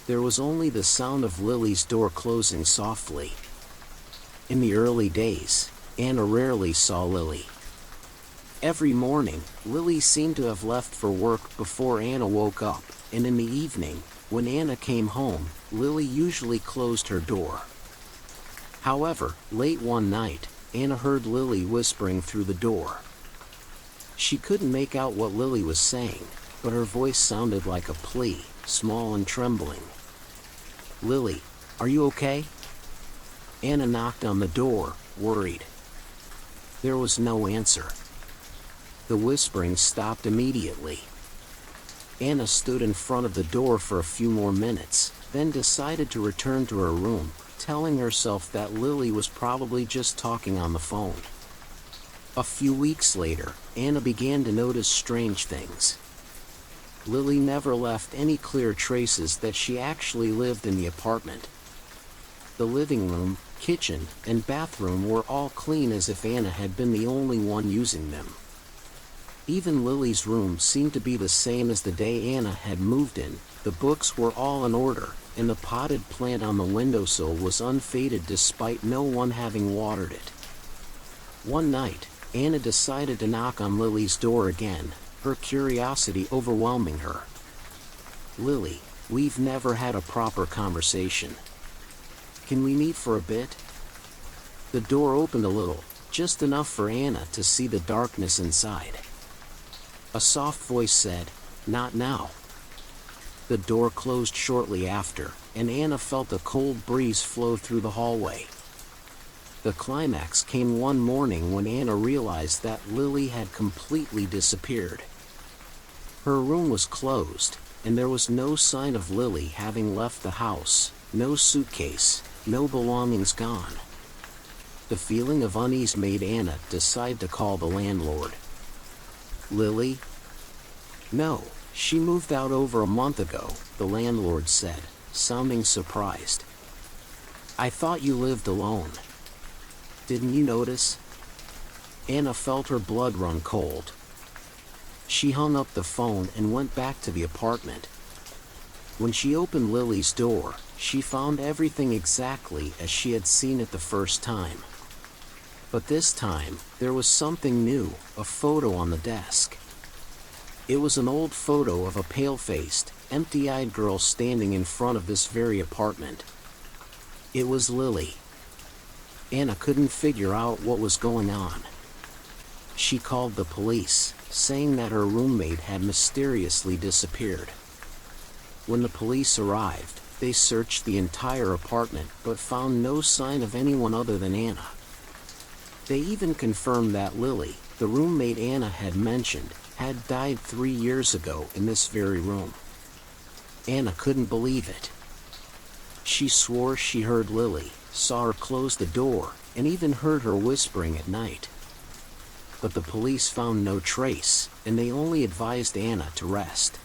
There was only the sound of Lily's door closing softly. In the early days, Anna rarely saw Lily. Every morning, Lily seemed to have left for work before Anna woke up, and in the evening, when Anna came home, Lily usually closed her door. However, late one night, Anna heard Lily whispering through the door. She couldn't make out what Lily was saying, but her voice sounded like a plea, small and trembling. "Lily, are you okay?" Anna knocked on the door, worried. There was no answer. The whispering stopped immediately. Anna stood in front of the door for a few more minutes, then decided to return to her room, telling herself that Lily was probably just talking on the phone. A few weeks later, Anna began to notice strange things. Lily never left any clear traces that she actually lived in the apartment. The living room, kitchen, and bathroom were all clean as if Anna had been the only one using them. Even Lily's room seemed to be the same as the day Anna had moved in. The books were all in order, and the potted plant on the windowsill was unfaded despite no one having watered it. One night, Anna decided to knock on Lily's door again, her curiosity overwhelming her. "Lily, we've never had a proper conversation. Can we meet for a bit?" The door opened a little, just enough for Anna to see the darkness inside. A soft voice said, "Not now." The door closed shortly after, and Anna felt a cold breeze flow through the hallway. The climax came one morning when Anna realized that Lily had completely disappeared. Her room was closed, and there was no sign of Lily having left the house, no suitcase, no belongings gone. The feeling of unease made Anna decide to call the landlord. "Lily?" "No, she moved out over a month ago," the landlord said, sounding surprised. "I thought you lived alone. Didn't you notice?" Anna felt her blood run cold. She hung up the phone and went back to the apartment. When she opened Lily's door, she found everything exactly as she had seen it the first time. But this time, there was something new, a photo on the desk. It was an old photo of a pale-faced, empty-eyed girl standing in front of this very apartment. It was Lily. Anna couldn't figure out what was going on. She called the police, saying that her roommate had mysteriously disappeared. When the police arrived, they searched the entire apartment but found no sign of anyone other than Anna. They even confirmed that Lily, the roommate Anna had mentioned, had died 3 years ago in this very room. Anna couldn't believe it. She swore she heard Lily, saw her close the door, and even heard her whispering at night. But the police found no trace, and they only advised Anna to rest.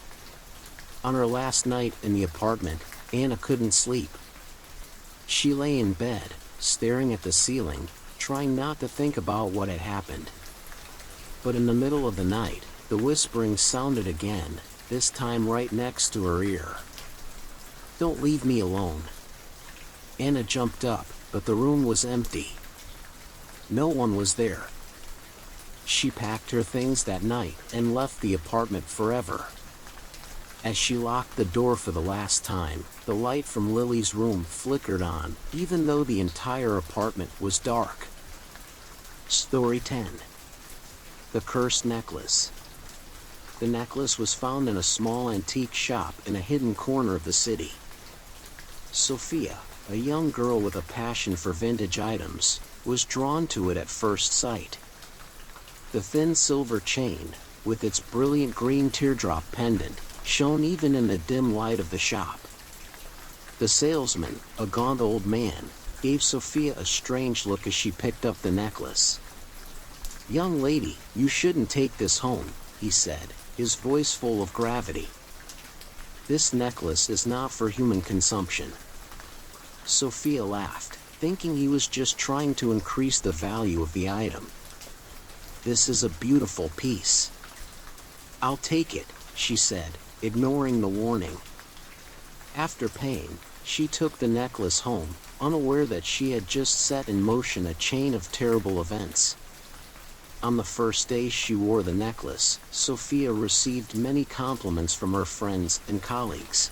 On her last night in the apartment, Anna couldn't sleep. She lay in bed, staring at the ceiling, trying not to think about what had happened. But in the middle of the night, the whispering sounded again, this time right next to her ear. "Don't leave me alone." Anna jumped up, but the room was empty. No one was there. She packed her things that night and left the apartment forever. As she locked the door for the last time, the light from Lily's room flickered on, even though the entire apartment was dark. Story 10. The Cursed Necklace. The necklace was found in a small antique shop in a hidden corner of the city. Sophia, a young girl with a passion for vintage items, was drawn to it at first sight. The thin silver chain, with its brilliant green teardrop pendant, shone even in the dim light of the shop. The salesman, a gaunt old man, gave Sophia a strange look as she picked up the necklace. "Young lady, you shouldn't take this home," he said, his voice full of gravity. "This necklace is not for human consumption." Sophia laughed, thinking he was just trying to increase the value of the item. "This is a beautiful piece." "I'll take it," she said, ignoring the warning. After paying, she took the necklace home, unaware that she had just set in motion a chain of terrible events. On the first day she wore the necklace, Sophia received many compliments from her friends and colleagues.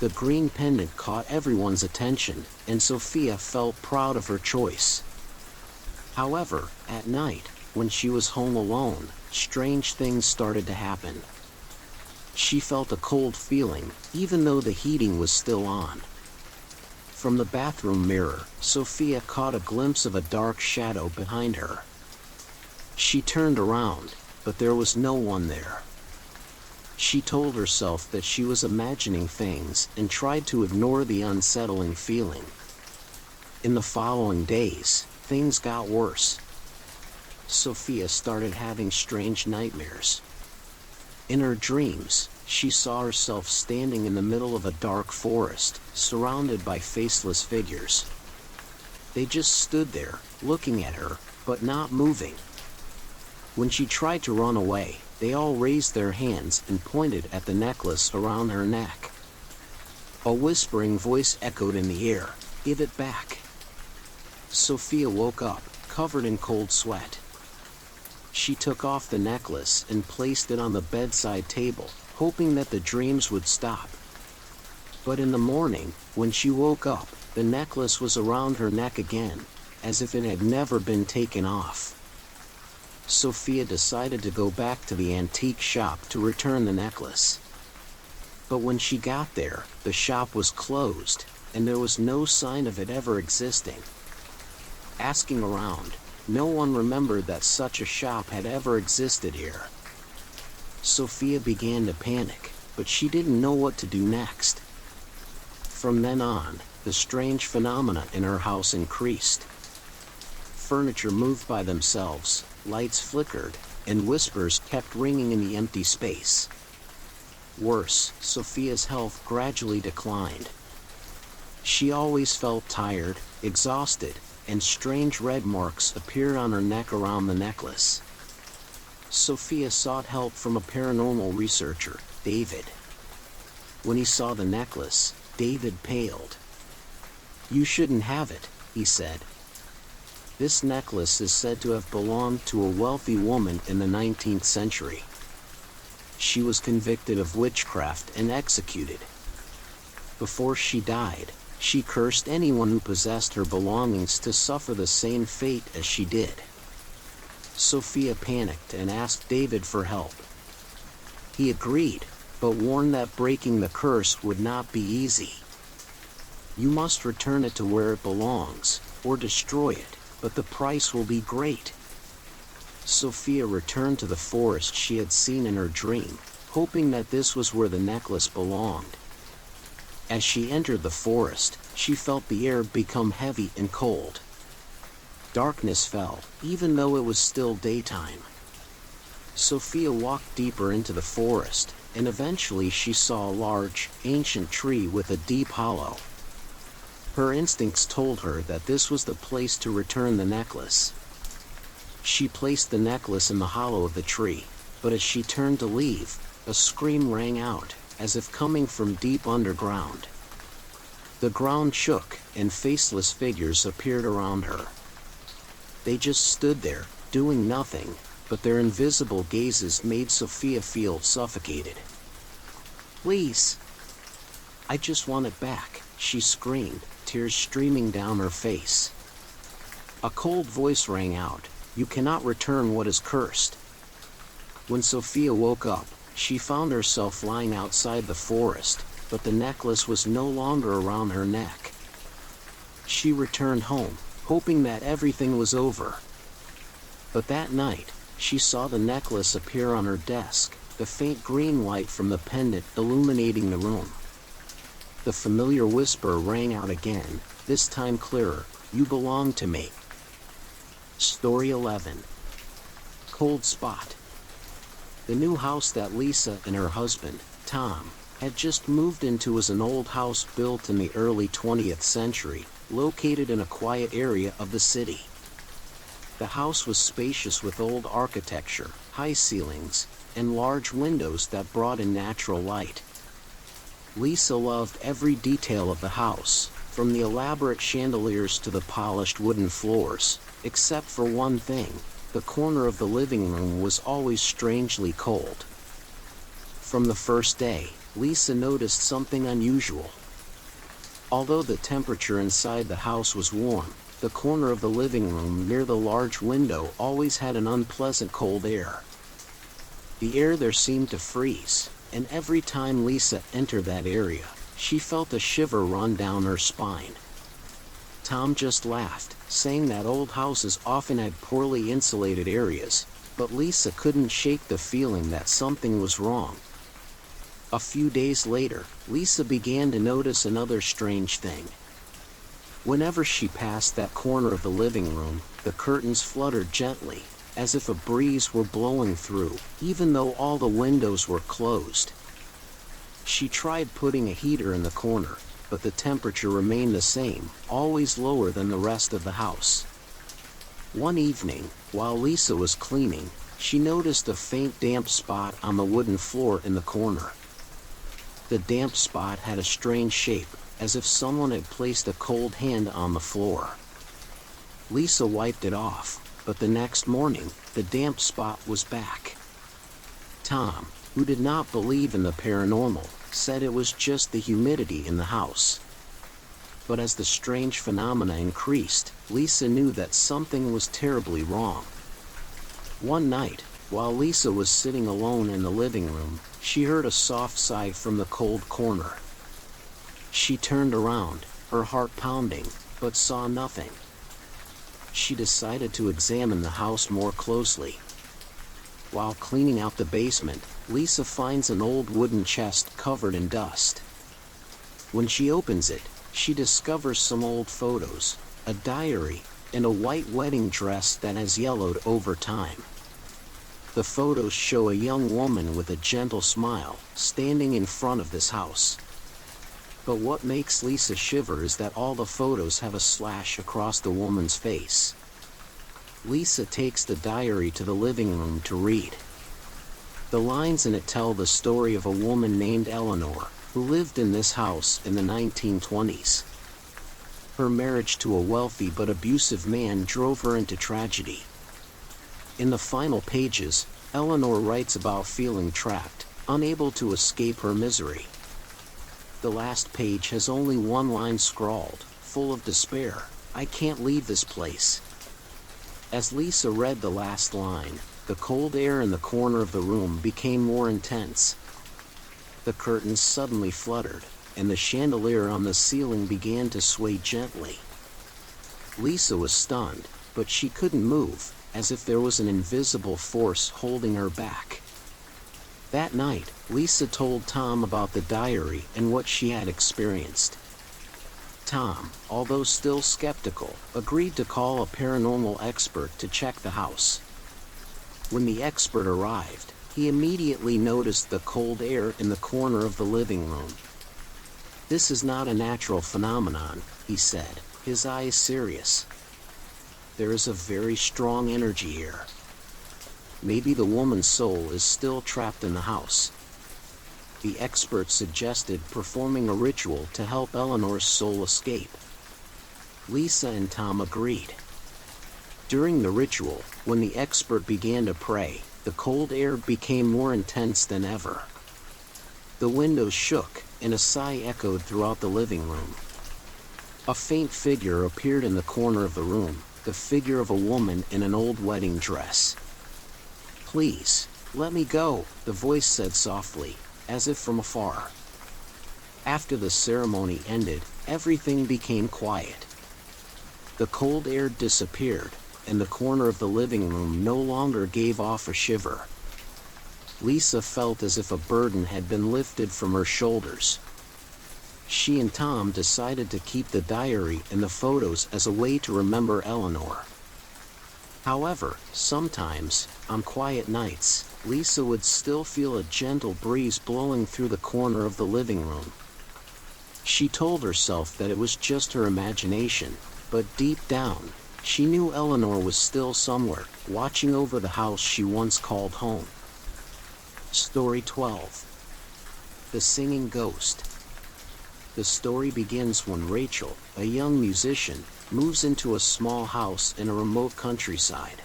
The green pendant caught everyone's attention, and Sophia felt proud of her choice. However, at night, when she was home alone, strange things started to happen. She felt a cold feeling, even though the heating was still on. From the bathroom mirror, Sophia caught a glimpse of a dark shadow behind her. She turned around, but there was no one there. She told herself that she was imagining things and tried to ignore the unsettling feeling. In the following days, things got worse. Sophia started having strange nightmares. In her dreams, she saw herself standing in the middle of a dark forest, surrounded by faceless figures. They just stood there, looking at her, but not moving. When she tried to run away, they all raised their hands and pointed at the necklace around her neck. A whispering voice echoed in the air, "Give it back." Sophia woke up, covered in cold sweat. She took off the necklace and placed it on the bedside table, hoping that the dreams would stop. But in the morning, when she woke up, the necklace was around her neck again, as if it had never been taken off. Sophia decided to go back to the antique shop to return the necklace. But when she got there, the shop was closed, and there was no sign of it ever existing. Asking around, no one remembered that such a shop had ever existed here. Sophia began to panic, but she didn't know what to do next. From then on, the strange phenomena in her house increased. Furniture moved by themselves, lights flickered, and whispers kept ringing in the empty space. Worse, Sophia's health gradually declined. She always felt tired, exhausted, and strange red marks appeared on her neck around the necklace. Sophia sought help from a paranormal researcher, David. When he saw the necklace, David paled. "You shouldn't have it," he said. "This necklace is said to have belonged to a wealthy woman in the 19th century. She was convicted of witchcraft and executed. Before she died, she cursed anyone who possessed her belongings to suffer the same fate as she did." Sophia panicked and asked David for help. He agreed, but warned that breaking the curse would not be easy. "You must return it to where it belongs, or destroy it, but the price will be great." Sophia returned to the forest she had seen in her dream, hoping that this was where the necklace belonged. As she entered the forest, she felt the air become heavy and cold. Darkness fell, even though it was still daytime. Sophia walked deeper into the forest, and eventually she saw a large, ancient tree with a deep hollow. Her instincts told her that this was the place to return the necklace. She placed the necklace in the hollow of the tree, but as she turned to leave, a scream rang out, as if coming from deep underground. The ground shook, and faceless figures appeared around her. They just stood there, doing nothing, but their invisible gazes made Sophia feel suffocated. "Please! I just want it back," she screamed, tears streaming down her face. A cold voice rang out, "You cannot return what is cursed." When Sophia woke up, she found herself lying outside the forest, but the necklace was no longer around her neck. She returned home, hoping that everything was over. But that night, she saw the necklace appear on her desk, the faint green light from the pendant illuminating the room. The familiar whisper rang out again, this time clearer, "You belong to me." Story 11. Cold Spot. The new house that Lisa and her husband, Tom, had just moved into was an old house built in the early 20th century, located in a quiet area of the city. The house was spacious with old architecture, high ceilings, and large windows that brought in natural light. Lisa loved every detail of the house, from the elaborate chandeliers to the polished wooden floors, except for one thing: the corner of the living room was always strangely cold. From the first day, Lisa noticed something unusual. Although the temperature inside the house was warm, the corner of the living room near the large window always had an unpleasant cold air. The air there seemed to freeze, and every time Lisa entered that area, she felt a shiver run down her spine. Tom just laughed, saying that old houses often had poorly insulated areas, but Lisa couldn't shake the feeling that something was wrong. A few days later, Lisa began to notice another strange thing. Whenever she passed that corner of the living room, the curtains fluttered gently, as if a breeze were blowing through, even though all the windows were closed. She tried putting a heater in the corner, but the temperature remained the same, always lower than the rest of the house. One evening, while Lisa was cleaning, she noticed a faint damp spot on the wooden floor in the corner. The damp spot had a strange shape, as if someone had placed a cold hand on the floor. Lisa wiped it off, but the next morning, the damp spot was back. Tom, who did not believe in the paranormal, said it was just the humidity in the house. But as the strange phenomena increased, Lisa knew that something was terribly wrong. One night, while Lisa was sitting alone in the living room, she heard a soft sigh from the cold corner. She turned around, her heart pounding, but saw nothing. She decided to examine the house more closely. While cleaning out the basement, Lisa finds an old wooden chest covered in dust. When she opens it, she discovers some old photos, a diary, and a white wedding dress that has yellowed over time. The photos show a young woman with a gentle smile, standing in front of this house. But what makes Lisa shiver is that all the photos have a slash across the woman's face. Lisa takes the diary to the living room to read. The lines in it tell the story of a woman named Eleanor, who lived in this house in the 1920s. Her marriage to a wealthy but abusive man drove her into tragedy. In the final pages, Eleanor writes about feeling trapped, unable to escape her misery. The last page has only one line scrawled, full of despair: "I can't leave this place." As Lisa read the last line, the cold air in the corner of the room became more intense. The curtains suddenly fluttered, and the chandelier on the ceiling began to sway gently. Lisa was stunned, but she couldn't move, as if there was an invisible force holding her back. That night, Lisa told Tom about the diary and what she had experienced. Tom, although still skeptical, agreed to call a paranormal expert to check the house. When the expert arrived, he immediately noticed the cold air in the corner of the living room. "This is not a natural phenomenon," he said, his eyes serious. "There is a very strong energy here. Maybe the woman's soul is still trapped in the house." The expert suggested performing a ritual to help Eleanor's soul escape. Lisa and Tom agreed. During the ritual, when the expert began to pray, the cold air became more intense than ever. The windows shook, and a sigh echoed throughout the living room. A faint figure appeared in the corner of the room, the figure of a woman in an old wedding dress. "Please, let me go," the voice said softly, as if from afar. After the ceremony ended, everything became quiet. The cold air disappeared, and the corner of the living room no longer gave off a shiver. Lisa felt as if a burden had been lifted from her shoulders. She and Tom decided to keep the diary and the photos as a way to remember Eleanor. However, sometimes, on quiet nights, Lisa would still feel a gentle breeze blowing through the corner of the living room. She told herself that it was just her imagination, but deep down, she knew Eleanor was still somewhere, watching over the house she once called home. Story 12. The Singing Ghost. The story begins when Rachel, a young musician, moves into a small house in a remote countryside.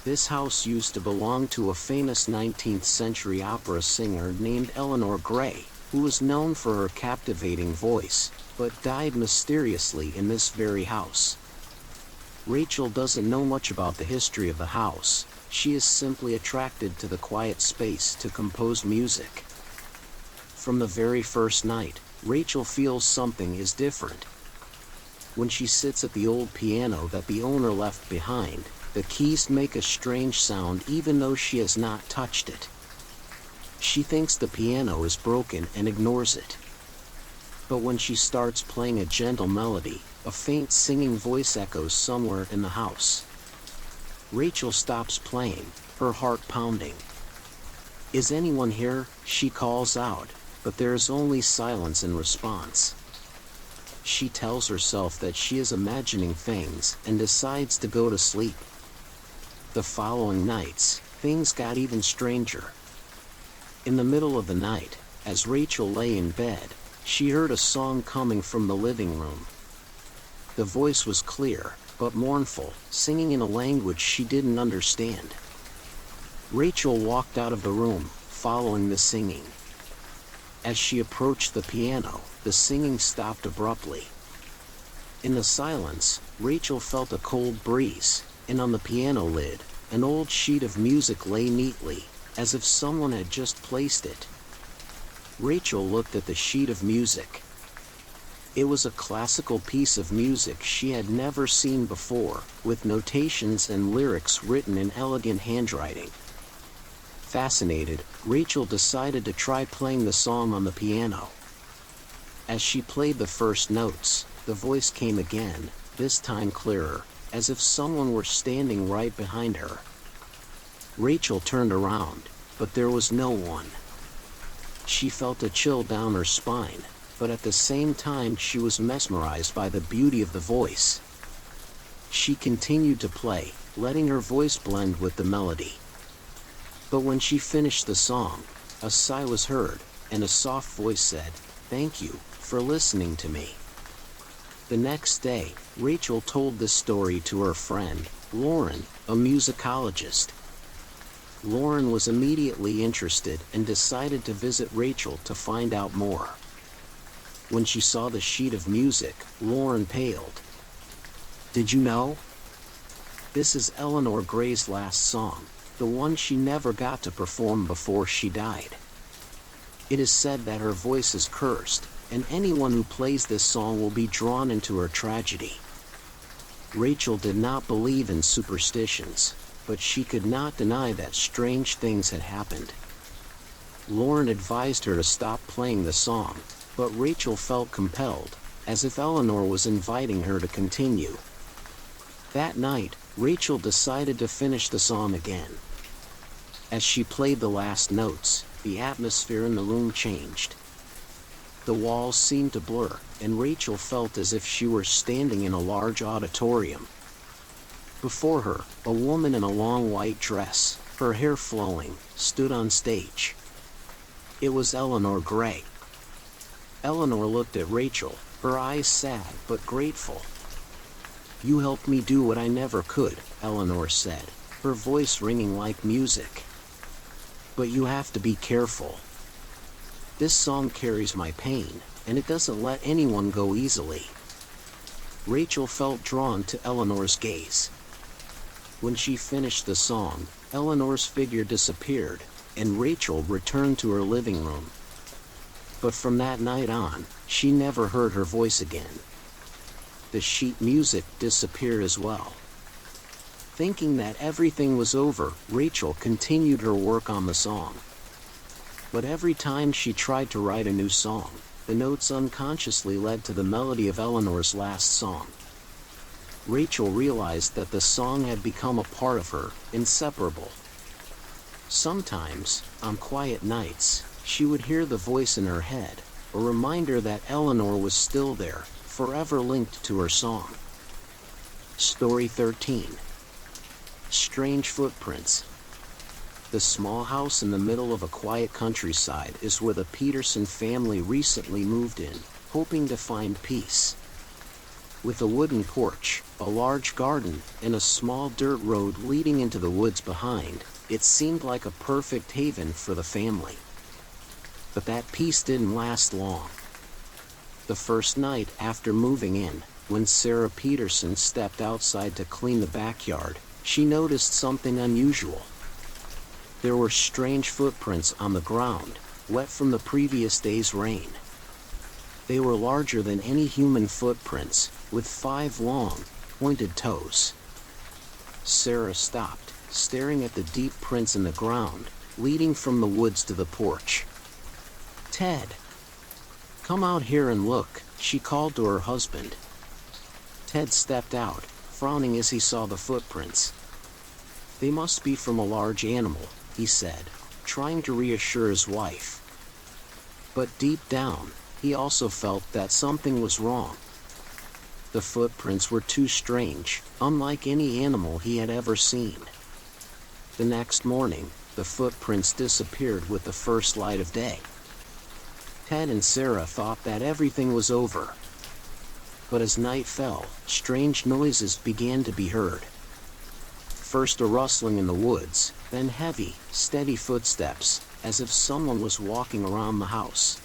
This house used to belong to a famous 19th century opera singer named Eleanor Gray, who was known for her captivating voice, but died mysteriously in this very house. Rachel doesn't know much about the history of the house. She is simply attracted to the quiet space to compose music. From the very first night, Rachel feels something is different. When she sits at the old piano that the owner left behind, the keys make a strange sound even though she has not touched it. She thinks the piano is broken and ignores it. But when she starts playing a gentle melody, a faint singing voice echoes somewhere in the house. Rachel stops playing, her heart pounding. "Is anyone here?" she calls out, but there is only silence in response. She tells herself that she is imagining things and decides to go to sleep. The following nights, things got even stranger. In the middle of the night, as Rachel lay in bed, she heard a song coming from the living room. The voice was clear, but mournful, singing in a language she didn't understand. Rachel walked out of the room, following the singing. As she approached the piano, the singing stopped abruptly. In the silence, Rachel felt a cold breeze, and on the piano lid, an old sheet of music lay neatly, as if someone had just placed it. Rachel looked at the sheet of music. It was a classical piece of music she had never seen before, with notations and lyrics written in elegant handwriting. Fascinated, Rachel decided to try playing the song on the piano. As she played the first notes, the voice came again, this time clearer, as if someone were standing right behind her. Rachel turned around, but there was no one. She felt a chill down her spine, but at the same time she was mesmerized by the beauty of the voice. She continued to play, letting her voice blend with the melody. But when she finished the song, a sigh was heard, and a soft voice said, "Thank you for listening to me." The next day, Rachel told this story to her friend, Lauren, a musicologist. Lauren was immediately interested and decided to visit Rachel to find out more. When she saw the sheet of music, Lauren paled. "Did you know? This is Eleanor Gray's last song, the one she never got to perform before she died. It is said that her voice is cursed, and anyone who plays this song will be drawn into her tragedy." Rachel did not believe in superstitions, but she could not deny that strange things had happened. Lauren advised her to stop playing the song, but Rachel felt compelled, as if Eleanor was inviting her to continue. That night, Rachel decided to finish the song again. As she played the last notes, the atmosphere in the room changed. The walls seemed to blur, and Rachel felt as if she were standing in a large auditorium. Before her, a woman in a long white dress, her hair flowing, stood on stage. It was Eleanor Gray. Eleanor looked at Rachel, her eyes sad but grateful. "You helped me do what I never could," Eleanor said, her voice ringing like music. "But you have to be careful. This song carries my pain, and it doesn't let anyone go easily." Rachel felt drawn to Eleanor's gaze. When she finished the song, Eleanor's figure disappeared, and Rachel returned to her living room. But from that night on, she never heard her voice again. The sheet music disappeared as well. Thinking that everything was over, Rachel continued her work on the song. But every time she tried to write a new song, the notes unconsciously led to the melody of Eleanor's last song. Rachel realized that the song had become a part of her, inseparable. Sometimes, on quiet nights, she would hear the voice in her head, a reminder that Eleanor was still there, forever linked to her song. Story 13. Strange Footprints. The small house in the middle of a quiet countryside is where the Peterson family recently moved in, hoping to find peace. With a wooden porch, a large garden, and a small dirt road leading into the woods behind, it seemed like a perfect haven for the family. But that peace didn't last long. The first night after moving in, when Sarah Peterson stepped outside to clean the backyard, she noticed something unusual. There were strange footprints on the ground, wet from the previous day's rain. They were larger than any human footprints, with 5 long, pointed toes. Sarah stopped, staring at the deep prints in the ground, leading from the woods to the porch. "Ted! Come out here and look," she called to her husband. Ted stepped out, frowning as he saw the footprints. "They must be from a large animal," he said, trying to reassure his wife. But deep down, he also felt that something was wrong. The footprints were too strange, unlike any animal he had ever seen. The next morning, the footprints disappeared with the first light of day. Ted and Sarah thought that everything was over. But as night fell, strange noises began to be heard. First a rustling in the woods, then heavy, steady footsteps, as if someone was walking around the house.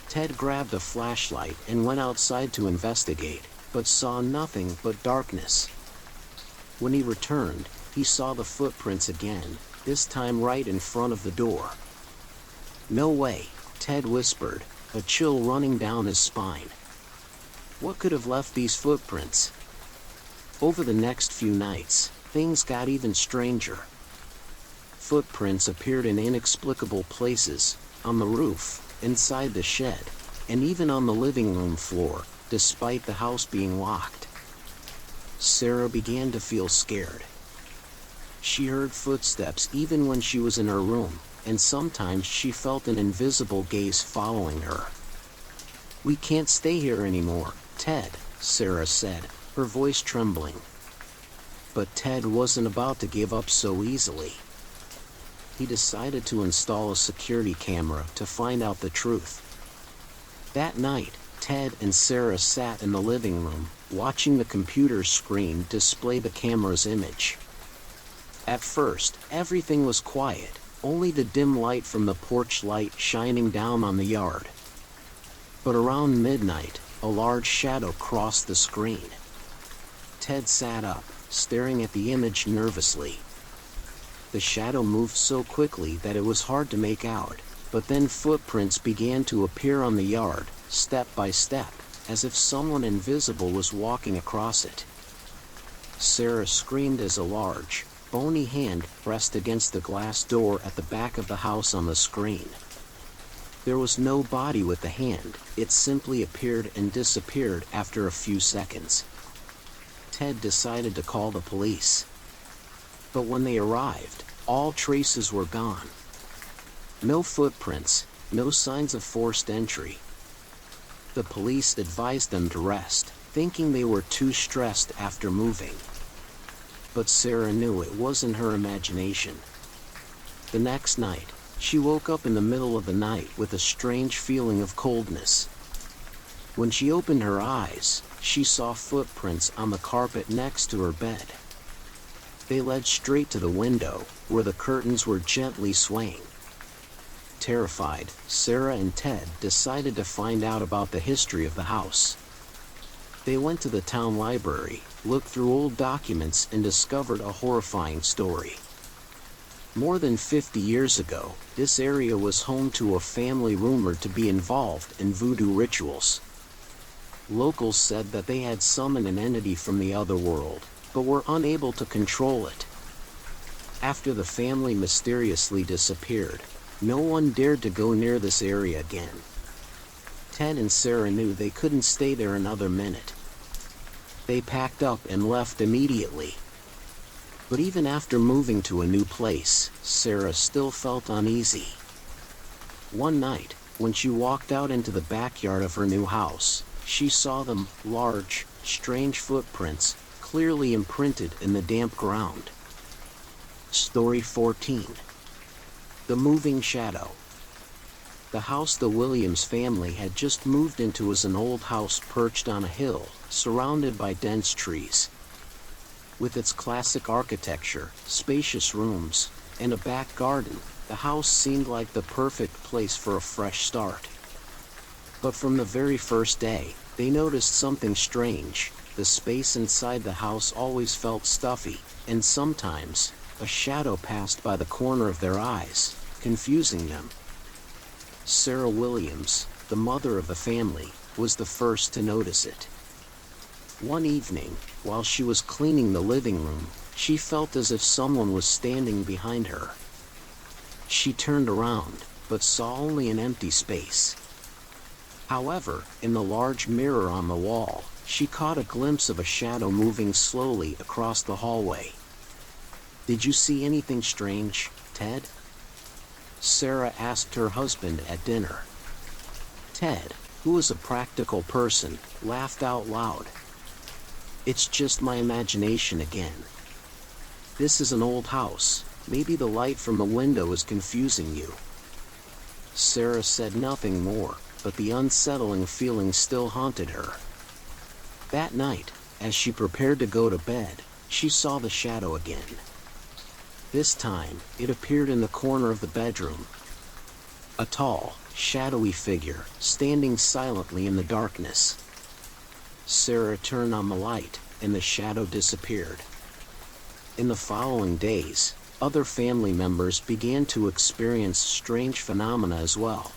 Ted grabbed a flashlight and went outside to investigate, but saw nothing but darkness. When he returned, he saw the footprints again, this time right in front of the door. "No way," Ted whispered, a chill running down his spine. What could have left these footprints? Over the next few nights, things got even stranger. Footprints appeared in inexplicable places, on the roof, inside the shed, and even on the living room floor, despite the house being locked. Sarah began to feel scared. She heard footsteps even when she was in her room, and sometimes she felt an invisible gaze following her. "We can't stay here anymore, Ted," Sarah said, her voice trembling. But Ted wasn't about to give up so easily. He decided to install a security camera to find out the truth. That night, Ted and Sarah sat in the living room, watching the computer screen display the camera's image. At first, everything was quiet, only the dim light from the porch light shining down on the yard. But around midnight, a large shadow crossed the screen. Ted sat up, staring at the image nervously. The shadow moved so quickly that it was hard to make out, but then footprints began to appear on the yard, step by step, as if someone invisible was walking across it. Sarah screamed as a large, bony hand pressed against the glass door at the back of the house on the screen. There was no body with the hand, it simply appeared and disappeared after a few seconds. Ted decided to call the police. But when they arrived, all traces were gone. No footprints, no signs of forced entry. The police advised them to rest, thinking they were too stressed after moving. But Sarah knew it wasn't her imagination. The next night, she woke up in the middle of the night with a strange feeling of coldness. When she opened her eyes, she saw footprints on the carpet next to her bed. They led straight to the window, where the curtains were gently swaying. Terrified, Sarah and Ted decided to find out about the history of the house. They went to the town library, looked through old documents, and discovered a horrifying story. More than 50 years ago, this area was home to a family rumored to be involved in voodoo rituals. Locals said that they had summoned an entity from the other world, but were unable to control it. After the family mysteriously disappeared, no one dared to go near this area again. Ted and Sarah knew they couldn't stay there another minute. They packed up and left immediately. But even after moving to a new place, Sarah still felt uneasy. One night, when she walked out into the backyard of her new house, she saw them, large, strange footprints, clearly imprinted in the damp ground. Story 14. The Moving Shadow. The house the Williams family had just moved into was an old house perched on a hill, surrounded by dense trees. With its classic architecture, spacious rooms, and a back garden, the house seemed like the perfect place for a fresh start. But from the very first day, they noticed something strange. The space inside the house always felt stuffy, and sometimes, a shadow passed by the corner of their eyes, confusing them. Sarah Williams, the mother of the family, was the first to notice it. One evening, while she was cleaning the living room, she felt as if someone was standing behind her. She turned around, but saw only an empty space. However, in the large mirror on the wall, she caught a glimpse of a shadow moving slowly across the hallway. "Did you see anything strange, Ted?" Sarah asked her husband at dinner. Ted, who was a practical person, laughed out loud. "It's just my imagination again. This is an old house. Maybe the light from the window is confusing you." Sarah said nothing more, but the unsettling feeling still haunted her. That night, as she prepared to go to bed, she saw the shadow again. This time, it appeared in the corner of the bedroom. A tall, shadowy figure, standing silently in the darkness. Sarah turned on the light, and the shadow disappeared. In the following days, other family members began to experience strange phenomena as well.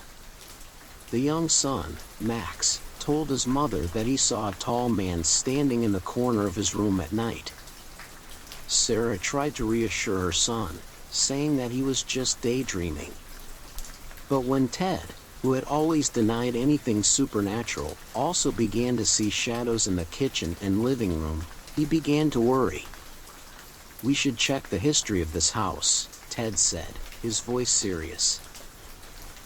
The young son, Max, told his mother that he saw a tall man standing in the corner of his room at night. Sarah tried to reassure her son, saying that he was just daydreaming. But when Ted, who had always denied anything supernatural, also began to see shadows in the kitchen and living room, he began to worry. "We should check the history of this house," Ted said, his voice serious.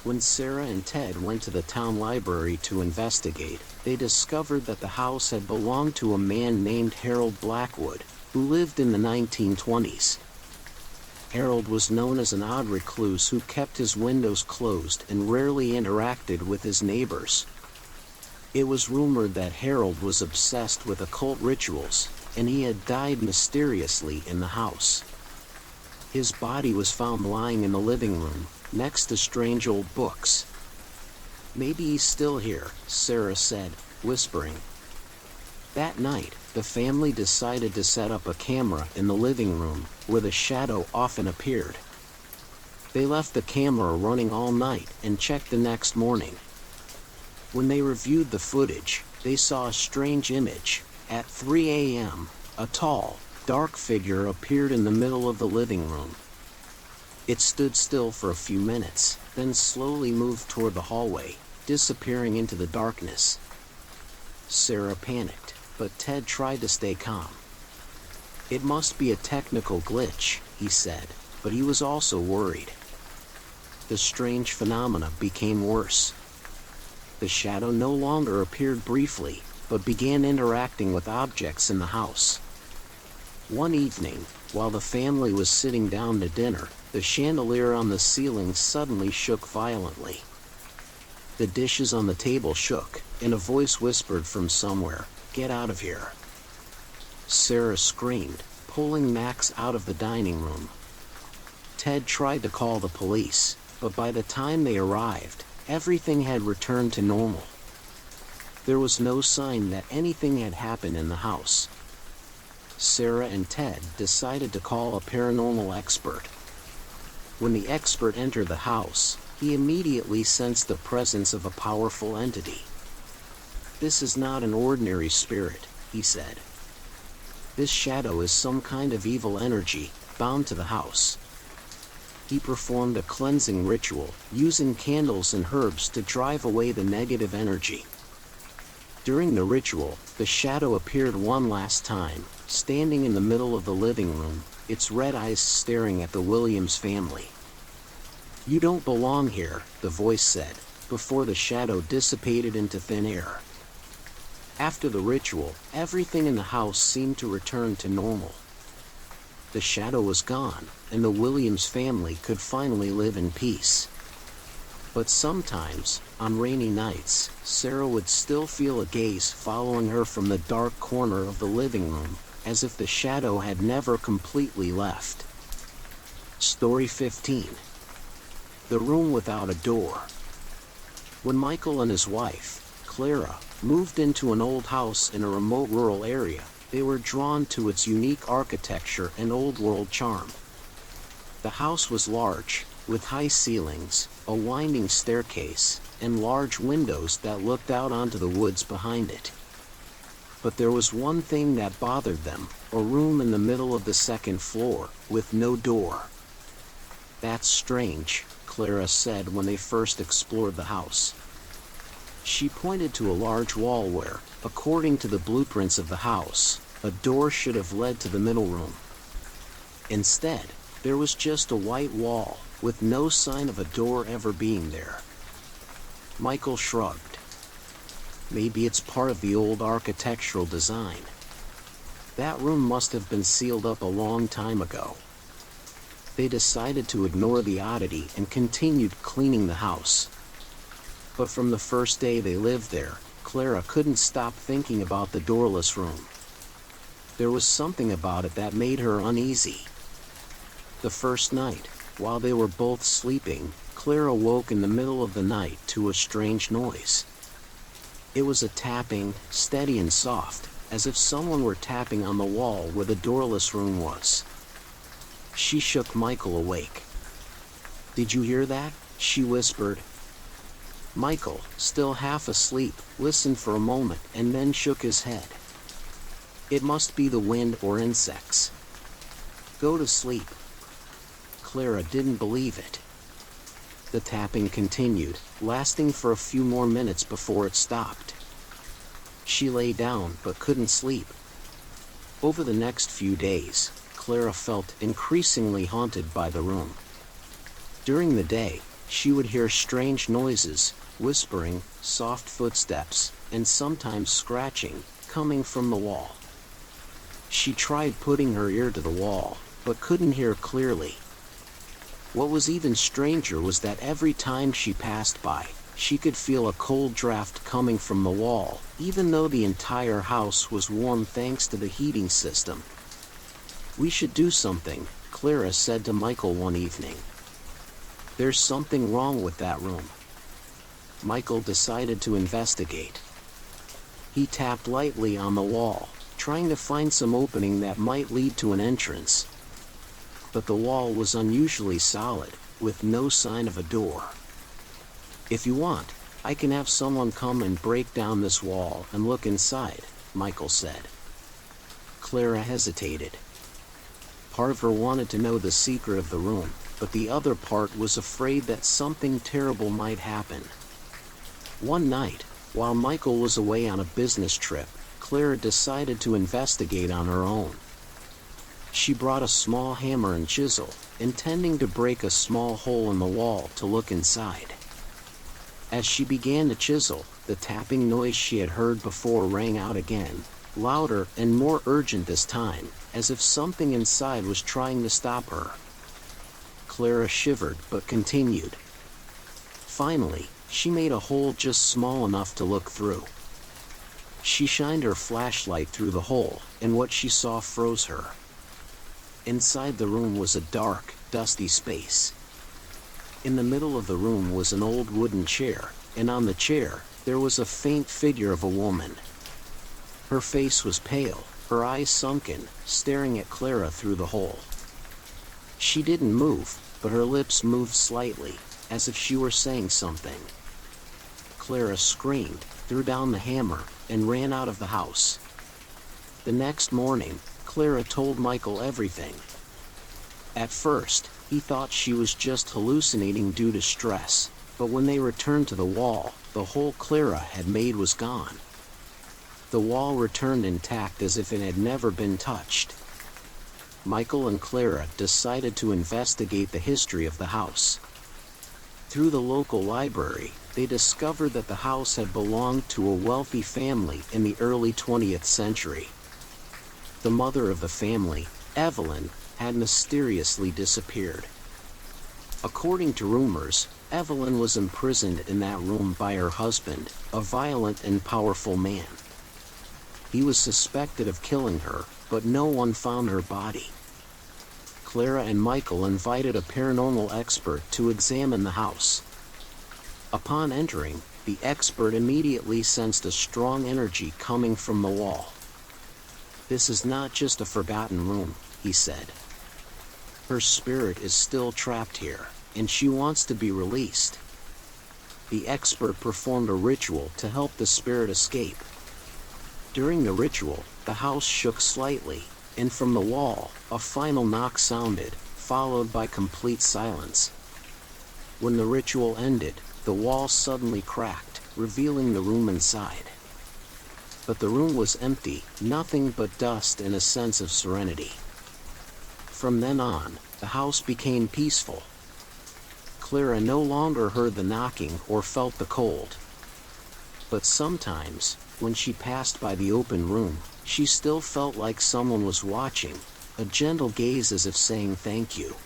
When Sarah and Ted went to the town library to investigate, they discovered that the house had belonged to a man named Harold Blackwood, who lived in the 1920s. Harold was known as an odd recluse who kept his windows closed and rarely interacted with his neighbors. It was rumored that Harold was obsessed with occult rituals, and he had died mysteriously in the house. His body was found lying in the living room, next to strange old books. "Maybe he's still here," Sarah said, whispering. That night, the family decided to set up a camera in the living room, where the shadow often appeared. They left the camera running all night and checked the next morning. When they reviewed the footage, they saw a strange image. At 3 a.m., a tall, dark figure appeared in the middle of the living room. It stood still for a few minutes, then slowly moved toward the hallway, disappearing into the darkness. Sarah panicked, but Ted tried to stay calm. "It must be a technical glitch," he said, but he was also worried. The strange phenomena became worse. The shadow no longer appeared briefly, but began interacting with objects in the house. One evening, while the family was sitting down to dinner, the chandelier on the ceiling suddenly shook violently. The dishes on the table shook, and a voice whispered from somewhere, "Get out of here." Sarah screamed, pulling Max out of the dining room. Ted tried to call the police, but by the time they arrived, everything had returned to normal. There was no sign that anything had happened in the house. Sarah and Ted decided to call a paranormal expert. When the expert entered the house, he immediately sensed the presence of a powerful entity. "This is not an ordinary spirit," he said. "This shadow is some kind of evil energy, bound to the house." He performed a cleansing ritual, using candles and herbs to drive away the negative energy. During the ritual, the shadow appeared one last time, standing in the middle of the living room, its red eyes staring at the Williams family. "You don't belong here," the voice said, before the shadow dissipated into thin air. After the ritual, everything in the house seemed to return to normal. The shadow was gone, and the Williams family could finally live in peace. But sometimes, on rainy nights, Sarah would still feel a gaze following her from the dark corner of the living room, as if the shadow had never completely left. Story 15. The Room Without a Door. When Michael and his wife, Clara, moved into an old house in a remote rural area, they were drawn to its unique architecture and old-world charm. The house was large, with high ceilings, a winding staircase, and large windows that looked out onto the woods behind it. But there was one thing that bothered them, a room in the middle of the second floor, with no door. "That's strange," Clara said when they first explored the house. She pointed to a large wall where, according to the blueprints of the house, a door should have led to the middle room. Instead, there was just a white wall, with no sign of a door ever being there. Michael shrugged. "Maybe it's part of the old architectural design. That room must have been sealed up a long time ago." They decided to ignore the oddity and continued cleaning the house. But from the first day they lived there, Clara couldn't stop thinking about the doorless room. There was something about it that made her uneasy. The first night, while they were both sleeping, Clara woke in the middle of the night to a strange noise. It was a tapping, steady and soft, as if someone were tapping on the wall where the doorless room was. She shook Michael awake. "Did you hear that?" she whispered. Michael, still half asleep, listened for a moment and then shook his head. "It must be the wind or insects. Go to sleep." Clara didn't believe it. The tapping continued, lasting for a few more minutes before it stopped. She lay down but couldn't sleep. Over the next few days, Clara felt increasingly haunted by the room. During the day, she would hear strange noises, whispering, soft footsteps, and sometimes scratching, coming from the wall. She tried putting her ear to the wall, but couldn't hear clearly. What was even stranger was that every time she passed by, she could feel a cold draft coming from the wall, even though the entire house was warm thanks to the heating system. "We should do something," Clara said to Michael one evening. "There's something wrong with that room." Michael decided to investigate. He tapped lightly on the wall, trying to find some opening that might lead to an entrance. But the wall was unusually solid, with no sign of a door. "If you want, I can have someone come and break down this wall and look inside," Michael said. Clara hesitated. Part of her wanted to know the secret of the room, but the other part was afraid that something terrible might happen. One night, while Michael was away on a business trip, Clara decided to investigate on her own. She brought a small hammer and chisel, intending to break a small hole in the wall to look inside. As she began to chisel, the tapping noise she had heard before rang out again, louder and more urgent this time, as if something inside was trying to stop her. Clara shivered but continued. Finally, she made a hole just small enough to look through. She shined her flashlight through the hole, and what she saw froze her. Inside the room was a dark, dusty space. In the middle of the room was an old wooden chair, and on the chair, there was a faint figure of a woman. Her face was pale, her eyes sunken, staring at Clara through the hole. She didn't move, but her lips moved slightly, as if she were saying something. Clara screamed, threw down the hammer, and ran out of the house. The next morning, Clara told Michael everything. At first, he thought she was just hallucinating due to stress, but when they returned to the wall, the hole Clara had made was gone. The wall returned intact as if it had never been touched. Michael and Clara decided to investigate the history of the house. Through the local library, they discovered that the house had belonged to a wealthy family in the early 20th century. The mother of the family, Evelyn, had mysteriously disappeared. According to rumors, Evelyn was imprisoned in that room by her husband, a violent and powerful man. He was suspected of killing her, but no one found her body. Clara and Michael invited a paranormal expert to examine the house. Upon entering, the expert immediately sensed a strong energy coming from the wall. "This is not just a forgotten room," he said. "Her spirit is still trapped here, and she wants to be released." The expert performed a ritual to help the spirit escape. During the ritual, the house shook slightly, and from the wall, a final knock sounded, followed by complete silence. When the ritual ended, the wall suddenly cracked, revealing the room inside. But the room was empty, nothing but dust and a sense of serenity. From then on, the house became peaceful. Clara no longer heard the knocking or felt the cold. But sometimes, when she passed by the open room, she still felt like someone was watching, a gentle gaze as if saying thank you.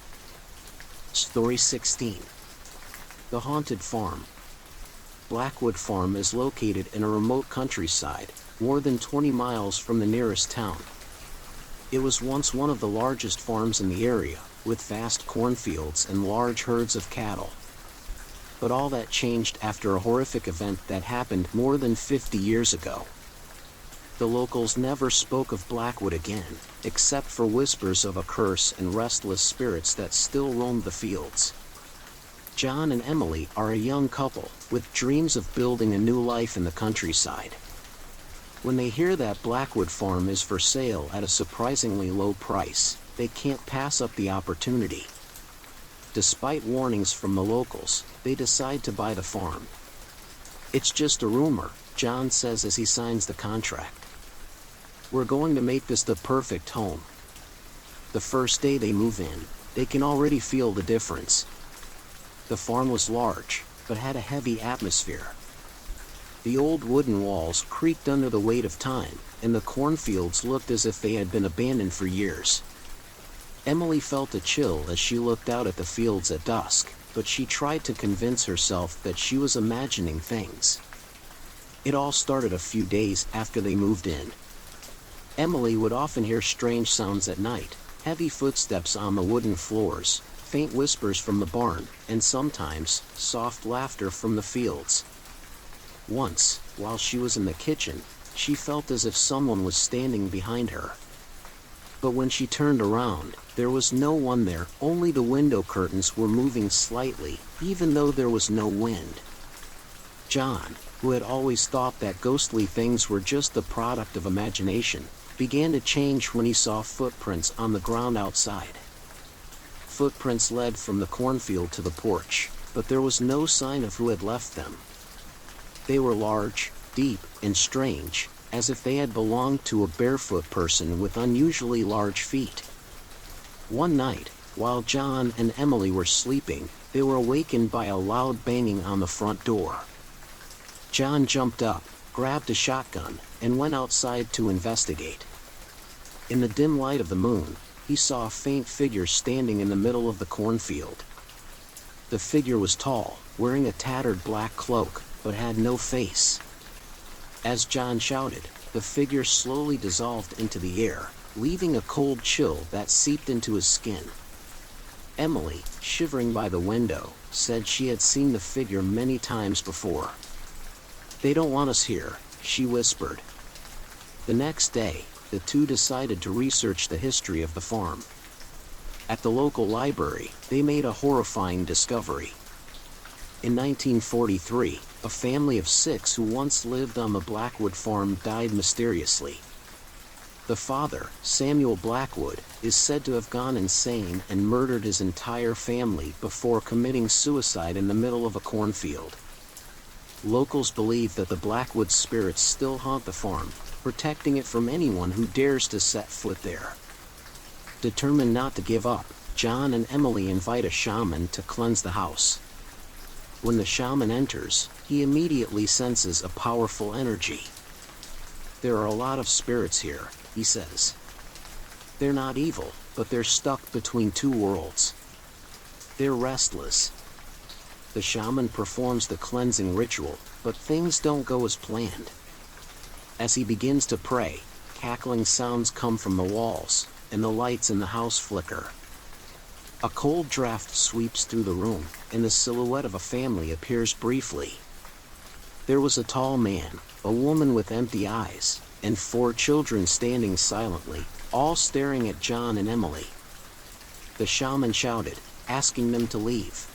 Story 16. The Haunted Farm. Blackwood Farm is located in a remote countryside, more than 20 miles from the nearest town. It was once one of the largest farms in the area, with vast cornfields and large herds of cattle. But all that changed after a horrific event that happened more than 50 years ago. The locals never spoke of Blackwood again, except for whispers of a curse and restless spirits that still roamed the fields. John and Emily are a young couple, with dreams of building a new life in the countryside. When they hear that Blackwood Farm is for sale at a surprisingly low price, they can't pass up the opportunity. Despite warnings from the locals, they decide to buy the farm. "It's just a rumor," John says as he signs the contract. "We're going to make this the perfect home." The first day they move in, they can already feel the difference. The farm was large, but had a heavy atmosphere. The old wooden walls creaked under the weight of time, and the cornfields looked as if they had been abandoned for years. Emily felt a chill as she looked out at the fields at dusk, but she tried to convince herself that she was imagining things. It all started a few days after they moved in. Emily would often hear strange sounds at night, heavy footsteps on the wooden floors, faint whispers from the barn, and sometimes, soft laughter from the fields. Once, while she was in the kitchen, she felt as if someone was standing behind her. But when she turned around, there was no one there, only the window curtains were moving slightly, even though there was no wind. John, who had always thought that ghostly things were just the product of imagination, began to change when he saw footprints on the ground outside. Footprints led from the cornfield to the porch, but there was no sign of who had left them. They were large, deep, and strange, as if they had belonged to a barefoot person with unusually large feet. One night, while John and Emily were sleeping, they were awakened by a loud banging on the front door. John jumped up, grabbed a shotgun, and went outside to investigate. In the dim light of the moon, he saw a faint figure standing in the middle of the cornfield. The figure was tall, wearing a tattered black cloak, but had no face. As John shouted, the figure slowly dissolved into the air, leaving a cold chill that seeped into his skin. Emily, shivering by the window, said she had seen the figure many times before. "They don't want us here," she whispered. The next day, the two decided to research the history of the farm. At the local library, they made a horrifying discovery. In 1943, a family of 6 who once lived on the Blackwood farm died mysteriously. The father, Samuel Blackwood, is said to have gone insane and murdered his entire family before committing suicide in the middle of a cornfield. Locals believe that the Blackwood spirits still haunt the farm, protecting it from anyone who dares to set foot there. Determined not to give up, John and Emily invite a shaman to cleanse the house. When the shaman enters, he immediately senses a powerful energy. "There are a lot of spirits here," he says. "They're not evil, but they're stuck between two worlds. They're restless." The shaman performs the cleansing ritual, but things don't go as planned. As he begins to pray, cackling sounds come from the walls, and the lights in the house flicker. A cold draft sweeps through the room, and the silhouette of a family appears briefly. There was a tall man, a woman with empty eyes, and 4 children standing silently, all staring at John and Emily. The shaman shouted, asking them to leave.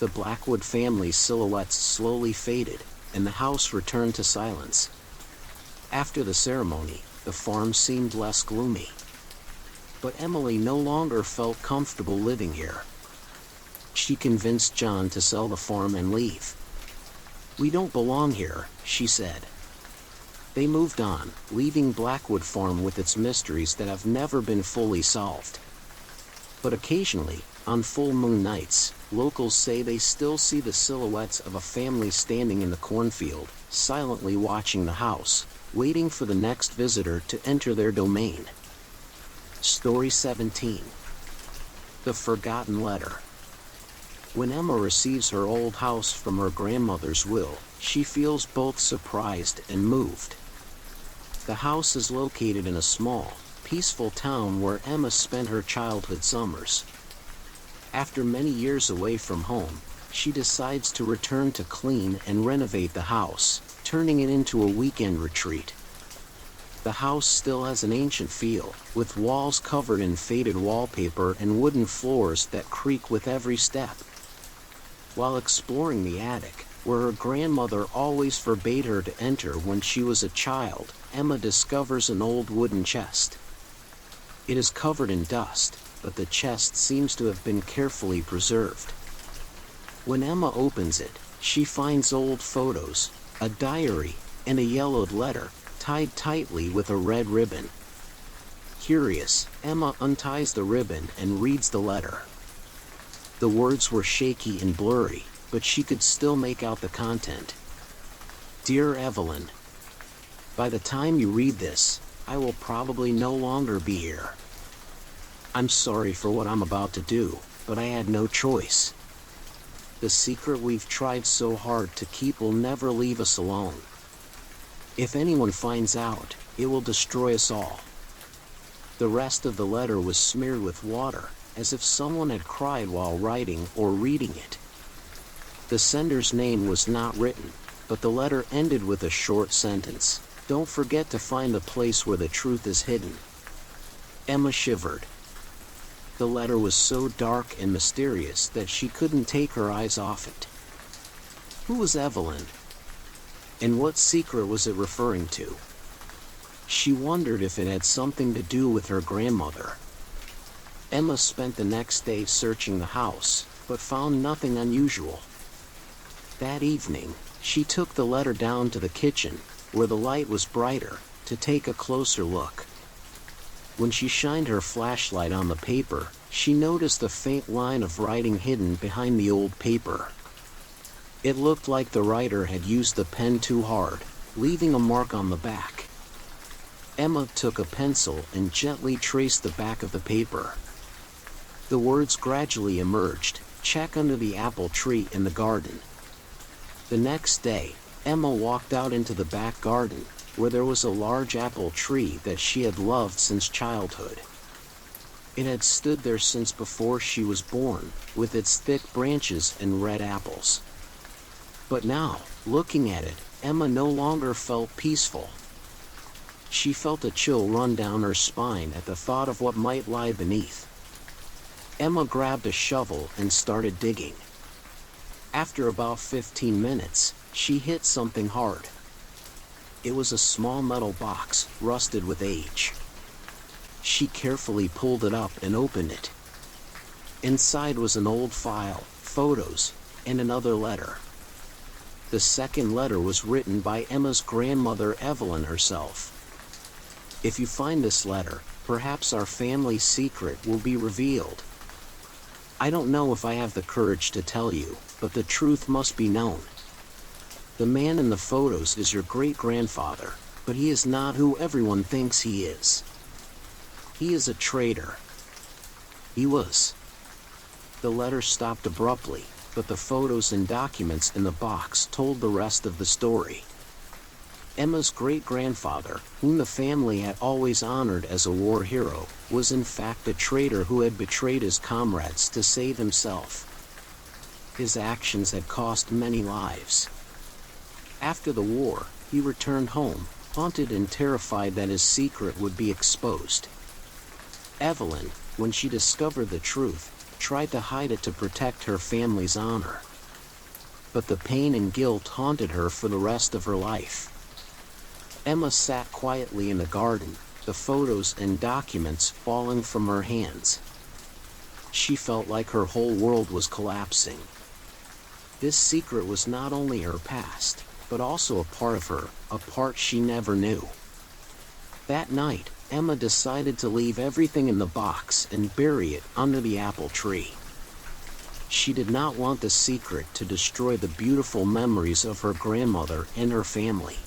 The Blackwood family's silhouettes slowly faded, and the house returned to silence. After the ceremony, the farm seemed less gloomy. But Emily no longer felt comfortable living here. She convinced John to sell the farm and leave. "We don't belong here," she said. They moved on, leaving Blackwood Farm with its mysteries that have never been fully solved. But occasionally, on full moon nights, locals say they still see the silhouettes of a family standing in the cornfield, silently watching the house, waiting for the next visitor to enter their domain. Story 17. The Forgotten Letter. When Emma receives her old house from her grandmother's will, she feels both surprised and moved. The house is located in a small, peaceful town where Emma spent her childhood summers. After many years away from home, she decides to return to clean and renovate the house, turning it into a weekend retreat. The house still has an ancient feel, with walls covered in faded wallpaper and wooden floors that creak with every step. While exploring the attic, where her grandmother always forbade her to enter when she was a child, Emma discovers an old wooden chest. It is covered in dust, but the chest seems to have been carefully preserved. When Emma opens it, she finds old photos, a diary, and a yellowed letter, tied tightly with a red ribbon. Curious, Emma unties the ribbon and reads the letter. The words were shaky and blurry, but she could still make out the content. "Dear Evelyn, by the time you read this, I will probably no longer be here. I'm sorry for what I'm about to do, but I had no choice. The secret we've tried so hard to keep will never leave us alone. If anyone finds out, it will destroy us all." The rest of the letter was smeared with water, as if someone had cried while writing or reading it. The sender's name was not written, but the letter ended with a short sentence: "Don't forget to find the place where the truth is hidden." Emma shivered. The letter was so dark and mysterious that she couldn't take her eyes off it. Who was Evelyn? And what secret was it referring to? She wondered if it had something to do with her grandmother. Emma spent the next day searching the house, but found nothing unusual. That evening, she took the letter down to the kitchen, where the light was brighter, to take a closer look. When she shined her flashlight on the paper, she noticed a faint line of writing hidden behind the old paper. It looked like the writer had used the pen too hard, leaving a mark on the back. Emma took a pencil and gently traced the back of the paper. The words gradually emerged: "Check under the apple tree in the garden." The next day, Emma walked out into the back garden, where there was a large apple tree that she had loved since childhood. It had stood there since before she was born, with its thick branches and red apples. But now, looking at it, Emma no longer felt peaceful. She felt a chill run down her spine at the thought of what might lie beneath. Emma grabbed a shovel and started digging. After about 15 minutes, she hit something hard. It was a small metal box, rusted with age. She carefully pulled it up and opened it. Inside was an old file, photos, and another letter. The second letter was written by Emma's grandmother Evelyn herself. "If you find this letter, perhaps our family secret will be revealed. I don't know if I have the courage to tell you, but the truth must be known. The man in the photos is your great-grandfather, but he is not who everyone thinks he is. He is a traitor. He was." The letter stopped abruptly, but the photos and documents in the box told the rest of the story. Emma's great-grandfather, whom the family had always honored as a war hero, was in fact a traitor who had betrayed his comrades to save himself. His actions had cost many lives. After the war, he returned home, haunted and terrified that his secret would be exposed. Evelyn, when she discovered the truth, tried to hide it to protect her family's honor. But the pain and guilt haunted her for the rest of her life. Emma sat quietly in the garden, the photos and documents falling from her hands. She felt like her whole world was collapsing. This secret was not only her past, but also a part of her, a part she never knew. That night, Emma decided to leave everything in the box and bury it under the apple tree. She did not want the secret to destroy the beautiful memories of her grandmother and her family.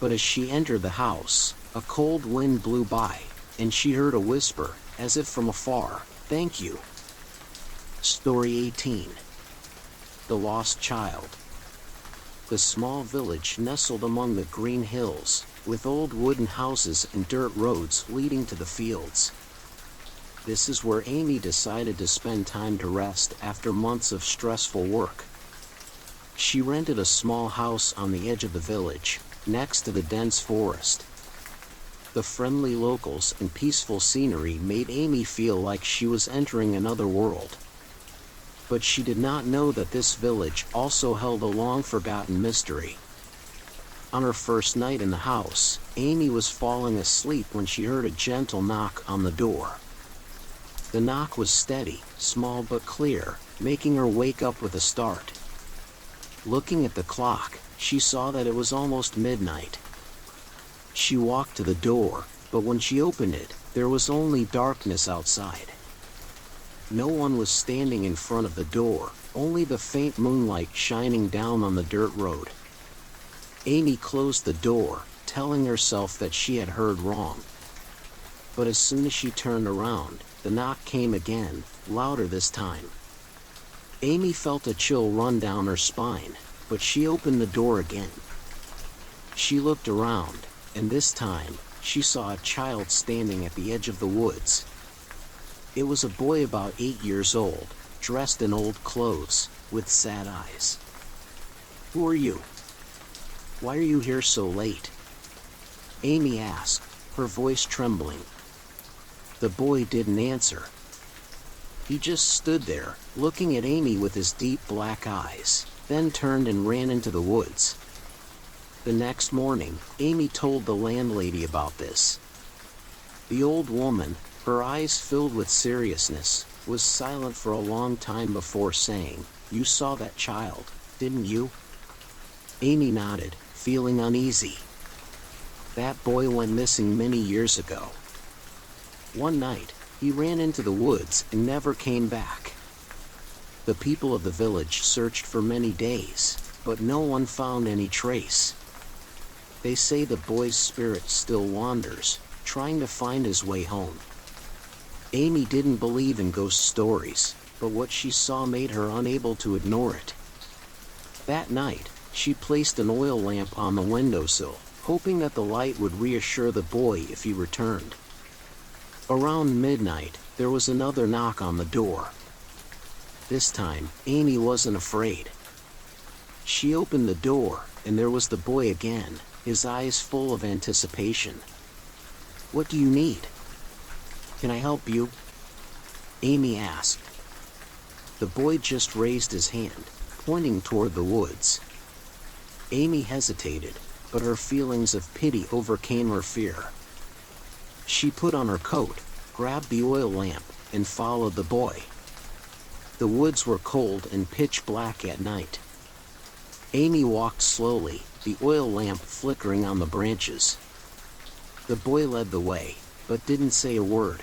But as she entered the house, a cold wind blew by, and she heard a whisper, as if from afar, "Thank you." Story 18. The Lost Child. The small village nestled among the green hills, with old wooden houses and dirt roads leading to the fields. This is where Amy decided to spend time to rest after months of stressful work. She rented a small house on the edge of the village, next to the dense forest. The friendly locals and peaceful scenery made Amy feel like she was entering another world. But she did not know that this village also held a long-forgotten mystery. On her first night in the house, Amy was falling asleep when she heard a gentle knock on the door. The knock was steady, small but clear, making her wake up with a start. Looking at the clock, she saw that it was almost midnight. She walked to the door, but when she opened it, there was only darkness outside. No one was standing in front of the door, only the faint moonlight shining down on the dirt road. Amy closed the door, telling herself that she had heard wrong. But as soon as she turned around, the knock came again, louder this time. Amy felt a chill run down her spine, but she opened the door again. She looked around, and this time, she saw a child standing at the edge of the woods. It was a boy about 8 years old, dressed in old clothes, with sad eyes. "Who are you? Why are you here so late?" Amy asked, her voice trembling. The boy didn't answer. He just stood there, looking at Amy with his deep black eyes, then turned and ran into the woods. The next morning, Amy told the landlady about this. The old woman, her eyes filled with seriousness, was silent for a long time before saying, "You saw that child, didn't you?" Amy nodded, feeling uneasy. "That boy went missing many years ago. One night, he ran into the woods and never came back. The people of the village searched for many days, but no one found any trace. They say the boy's spirit still wanders, trying to find his way home." Amy didn't believe in ghost stories, but what she saw made her unable to ignore it. That night, she placed an oil lamp on the windowsill, hoping that the light would reassure the boy if he returned. Around midnight, there was another knock on the door. This time, Amy wasn't afraid. She opened the door, and there was the boy again, his eyes full of anticipation. "What do you need? Can I help you?" Amy asked. The boy just raised his hand, pointing toward the woods. Amy hesitated, but her feelings of pity overcame her fear. She put on her coat, grabbed the oil lamp, and followed the boy. The woods were cold and pitch black at night. Amy walked slowly, the oil lamp flickering on the branches. The boy led the way, but didn't say a word.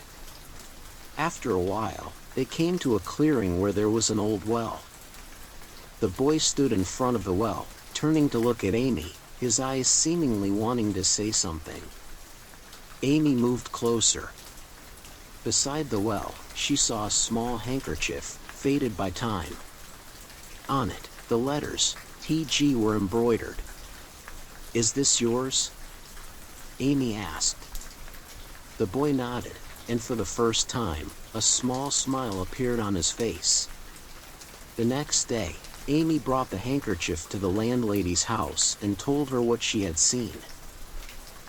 After a while, they came to a clearing where there was an old well. The boy stood in front of the well, turning to look at Amy, his eyes seemingly wanting to say something. Amy moved closer. Beside the well, she saw a small handkerchief, faded by time. On it, the letters TG were embroidered. "Is this yours?" Amy asked. The boy nodded, and for the first time, a small smile appeared on his face. The next day, Amy brought the handkerchief to the landlady's house and told her what she had seen.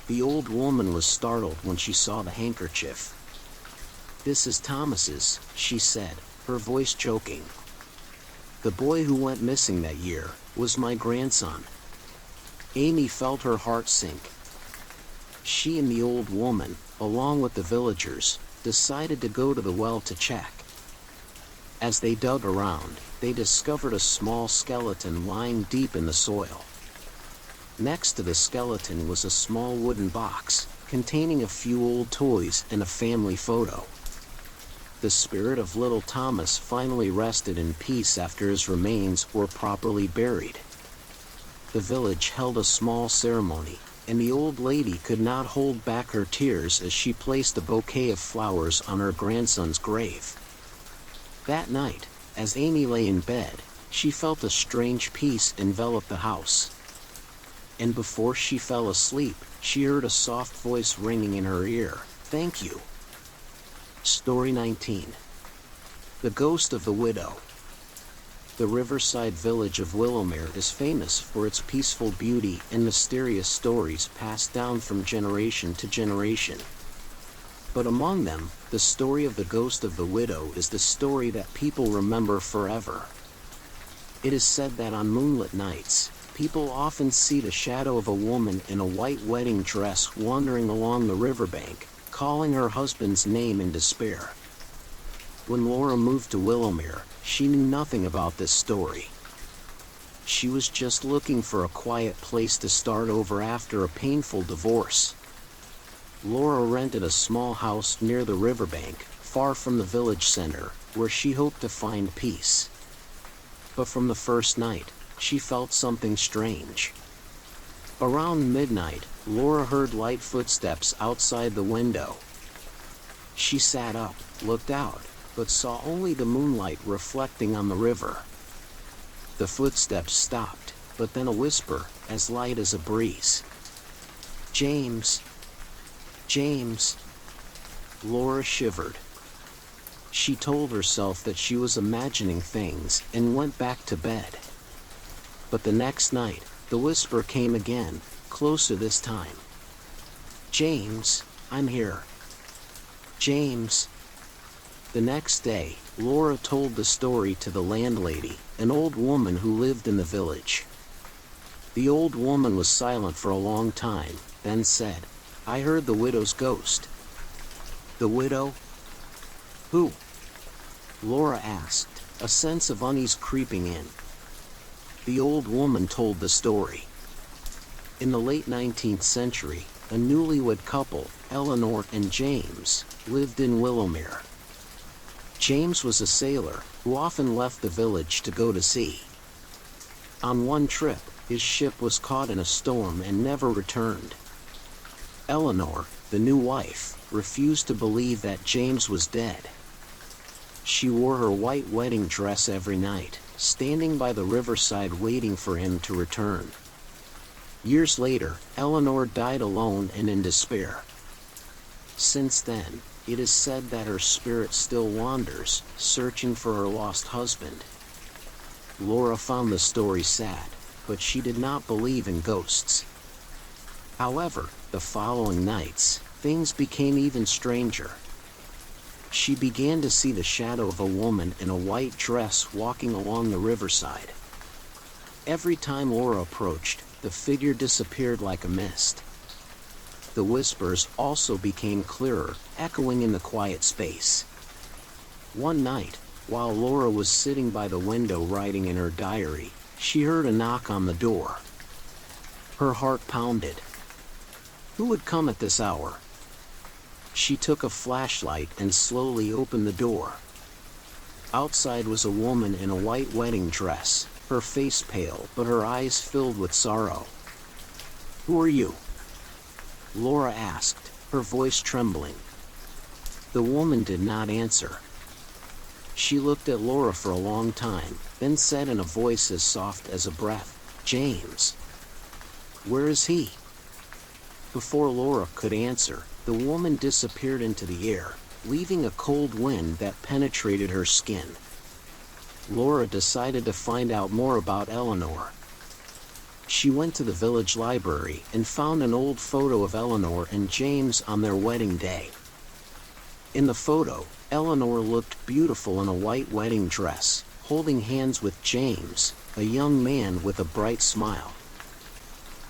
The old woman was startled when she saw the handkerchief. "This is Thomas's," she said, her voice choking. "The boy who went missing that year was my grandson." Amy felt her heart sink. She and the old woman, along with the villagers, decided to go to the well to check. As they dug around, they discovered a small skeleton lying deep in the soil. Next to the skeleton was a small wooden box, containing a few old toys and a family photo. The spirit of little Thomas finally rested in peace after his remains were properly buried. The village held a small ceremony, and the old lady could not hold back her tears as she placed a bouquet of flowers on her grandson's grave. That night, as Amy lay in bed, she felt a strange peace envelop the house. And before she fell asleep, she heard a soft voice ringing in her ear, "Thank you." Story 19. The Ghost of the Widow. The riverside village of Willowmere is famous for its peaceful beauty and mysterious stories passed down from generation to generation. But among them, the story of the ghost of the widow is the story that people remember forever. It is said that on moonlit nights, people often see the shadow of a woman in a white wedding dress wandering along the riverbank, calling her husband's name in despair. When Laura moved to Willowmere, she knew nothing about this story. She was just looking for a quiet place to start over after a painful divorce. Laura rented a small house near the riverbank, far from the village center, where she hoped to find peace. But from the first night, she felt something strange. Around midnight, Laura heard light footsteps outside the window. She sat up, looked out, but saw only the moonlight reflecting on the river. The footsteps stopped, but then a whisper, as light as a breeze. "James. James." Laura shivered. She told herself that she was imagining things and went back to bed. But the next night, the whisper came again, closer this time. "James, I'm here. James." The next day, Laura told the story to the landlady, an old woman who lived in the village. The old woman was silent for a long time, then said, "I heard the widow's ghost." "The widow? Who?" Laura asked, a sense of unease creeping in. The old woman told the story. In the late 19th century, a newlywed couple, Eleanor and James, lived in Willowmere. James was a sailor who often left the village to go to sea. On one trip, his ship was caught in a storm and never returned. Eleanor, the new wife, refused to believe that James was dead. She wore her white wedding dress every night, standing by the riverside waiting for him to return. Years later, Eleanor died alone and in despair. Since then, it is said that her spirit still wanders, searching for her lost husband. Laura found the story sad, but she did not believe in ghosts. However, the following nights, things became even stranger. She began to see the shadow of a woman in a white dress walking along the riverside. Every time Laura approached, the figure disappeared like a mist. The whispers also became clearer, echoing in the quiet space. One night, while Laura was sitting by the window writing in her diary, she heard a knock on the door. Her heart pounded. Who would come at this hour? She took a flashlight and slowly opened the door. Outside was a woman in a white wedding dress, her face pale but her eyes filled with sorrow. "Who are you?" Laura asked, her voice trembling. The woman did not answer. She looked at Laura for a long time, then said in a voice as soft as a breath, "James. Where is he?" Before Laura could answer, the woman disappeared into the air, leaving a cold wind that penetrated her skin. Laura decided to find out more about Eleanor. She went to the village library and found an old photo of Eleanor and James on their wedding day. In the photo, Eleanor looked beautiful in a white wedding dress, holding hands with James, a young man with a bright smile.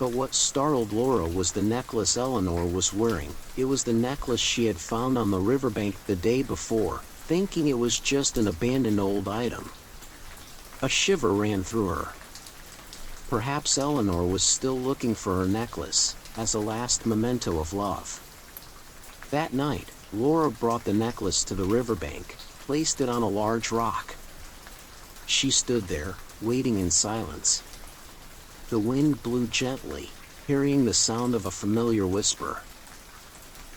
But what startled Laura was the necklace Eleanor was wearing. It was the necklace she had found on the riverbank the day before, thinking it was just an abandoned old item. A shiver ran through her. Perhaps Eleanor was still looking for her necklace, as a last memento of love. That night, Laura brought the necklace to the riverbank, placed it on a large rock. She stood there, waiting in silence. The wind blew gently, carrying the sound of a familiar whisper.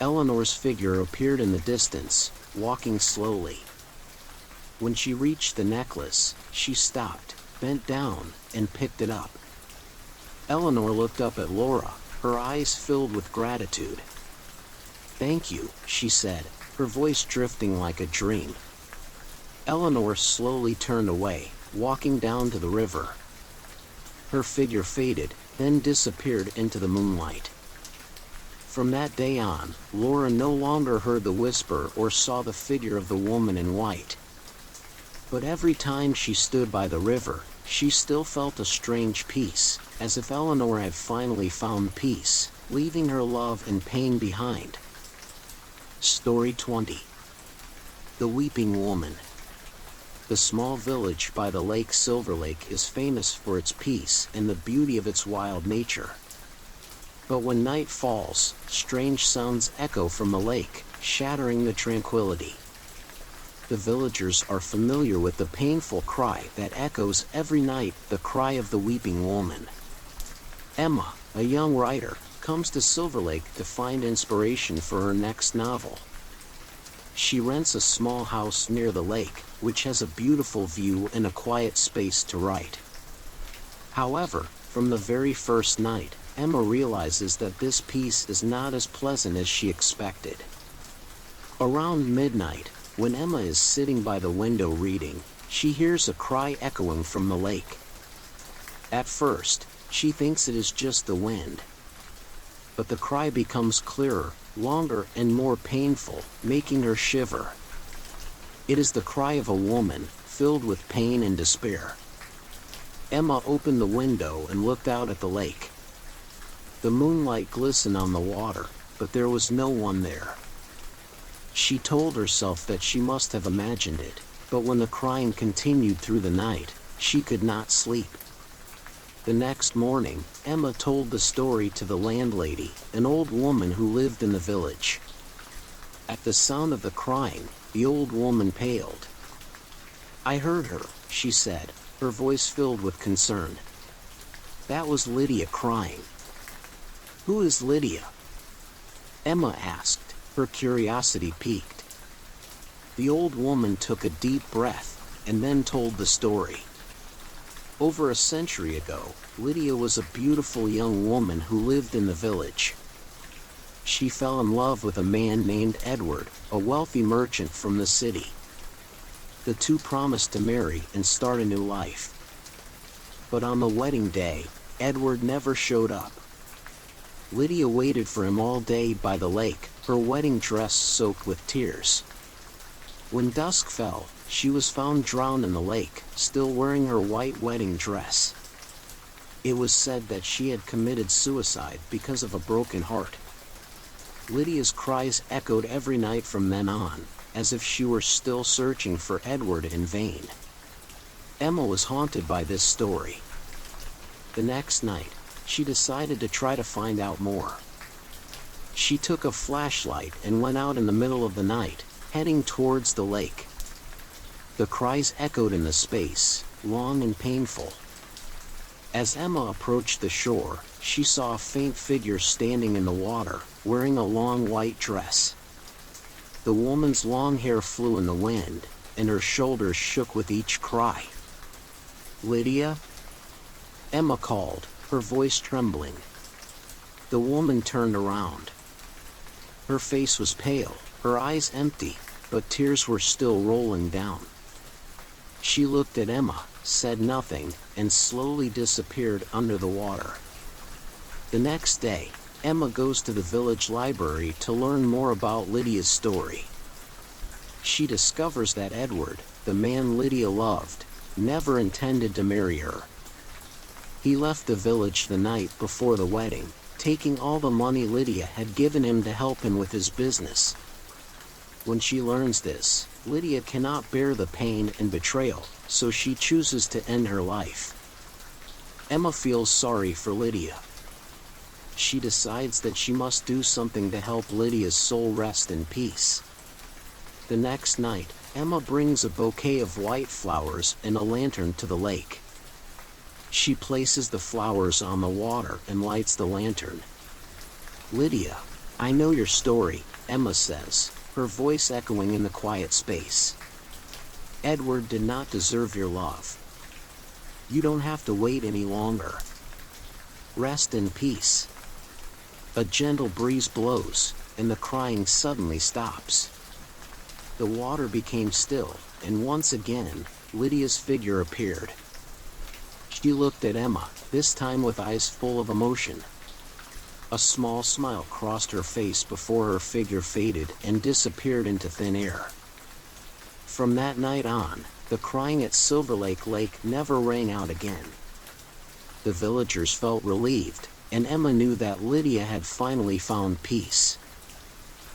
Eleanor's figure appeared in the distance, walking slowly. When she reached the necklace, she stopped, bent down, and picked it up. Eleanor looked up at Laura, her eyes filled with gratitude. "Thank you," she said, her voice drifting like a dream. Eleanor slowly turned away, walking down to the river. Her figure faded, then disappeared into the moonlight. From that day on, Laura no longer heard the whisper or saw the figure of the woman in white. But every time she stood by the river, she still felt a strange peace, as if Eleanor had finally found peace, leaving her love and pain behind. Story 20. The Weeping Woman. The small village by the lake Silver Lake is famous for its peace and the beauty of its wild nature. But when night falls, strange sounds echo from the lake, shattering the tranquility. The villagers are familiar with the painful cry that echoes every night, the cry of the weeping woman. Emma, a young writer, comes to Silver Lake to find inspiration for her next novel. She rents a small house near the lake, which has a beautiful view and a quiet space to write. However, from the very first night, Emma realizes that this peace is not as pleasant as she expected. Around midnight, when Emma is sitting by the window reading, she hears a cry echoing from the lake. At first, she thinks it is just the wind. But the cry becomes clearer, longer, and more painful, making her shiver. It is the cry of a woman, filled with pain and despair. Emma opened the window and looked out at the lake. The moonlight glistened on the water, but there was no one there. She told herself that she must have imagined it, but when the crying continued through the night, she could not sleep. The next morning, Emma told the story to the landlady, an old woman who lived in the village. At the sound of the crying, the old woman paled. "I heard her," she said, her voice filled with concern. "That was Lydia crying." "Who is Lydia?" Emma asked, her curiosity piqued. The old woman took a deep breath, and then told the story. Over a century ago, Lydia was a beautiful young woman who lived in the village. She fell in love with a man named Edward, a wealthy merchant from the city. The two promised to marry and start a new life. But on the wedding day, Edward never showed up. Lydia waited for him all day by the lake, her wedding dress soaked with tears. When dusk fell, she was found drowned in the lake, still wearing her white wedding dress. It was said that she had committed suicide because of a broken heart. Lydia's cries echoed every night from then on, as if she were still searching for Edward in vain. Emma was haunted by this story. The next night, she decided to try to find out more. She took a flashlight and went out in the middle of the night, heading towards the lake. The cries echoed in the space, long and painful. As Emma approached the shore, she saw a faint figure standing in the water, wearing a long white dress. The woman's long hair flew in the wind, and her shoulders shook with each cry. "Lydia?" Emma called, her voice trembling. The woman turned around. Her face was pale, her eyes empty, but tears were still rolling down. She looked at Emma, said nothing, and slowly disappeared under the water. The next day, Emma goes to the village library to learn more about Lydia's story. She discovers that Edward, the man Lydia loved, never intended to marry her. He left the village the night before the wedding, taking all the money Lydia had given him to help him with his business. When she learns this, Lydia cannot bear the pain and betrayal, so she chooses to end her life. Emma feels sorry for Lydia. She decides that she must do something to help Lydia's soul rest in peace. The next night, Emma brings a bouquet of white flowers and a lantern to the lake. She places the flowers on the water and lights the lantern. "Lydia, I know your story," Emma says, her voice echoing in the quiet space. "Edward did not deserve your love. You don't have to wait any longer. Rest in peace." A gentle breeze blows, and the crying suddenly stops. The water became still, and once again, Lydia's figure appeared. She looked at Emma, this time with eyes full of emotion. A small smile crossed her face before her figure faded and disappeared into thin air. From that night on, the crying at Silver Lake never rang out again. The villagers felt relieved, and Emma knew that Lydia had finally found peace.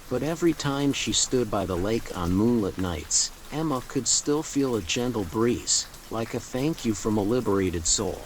But every time she stood by the lake on moonlit nights, Emma could still feel a gentle breeze, like a thank you from a liberated soul.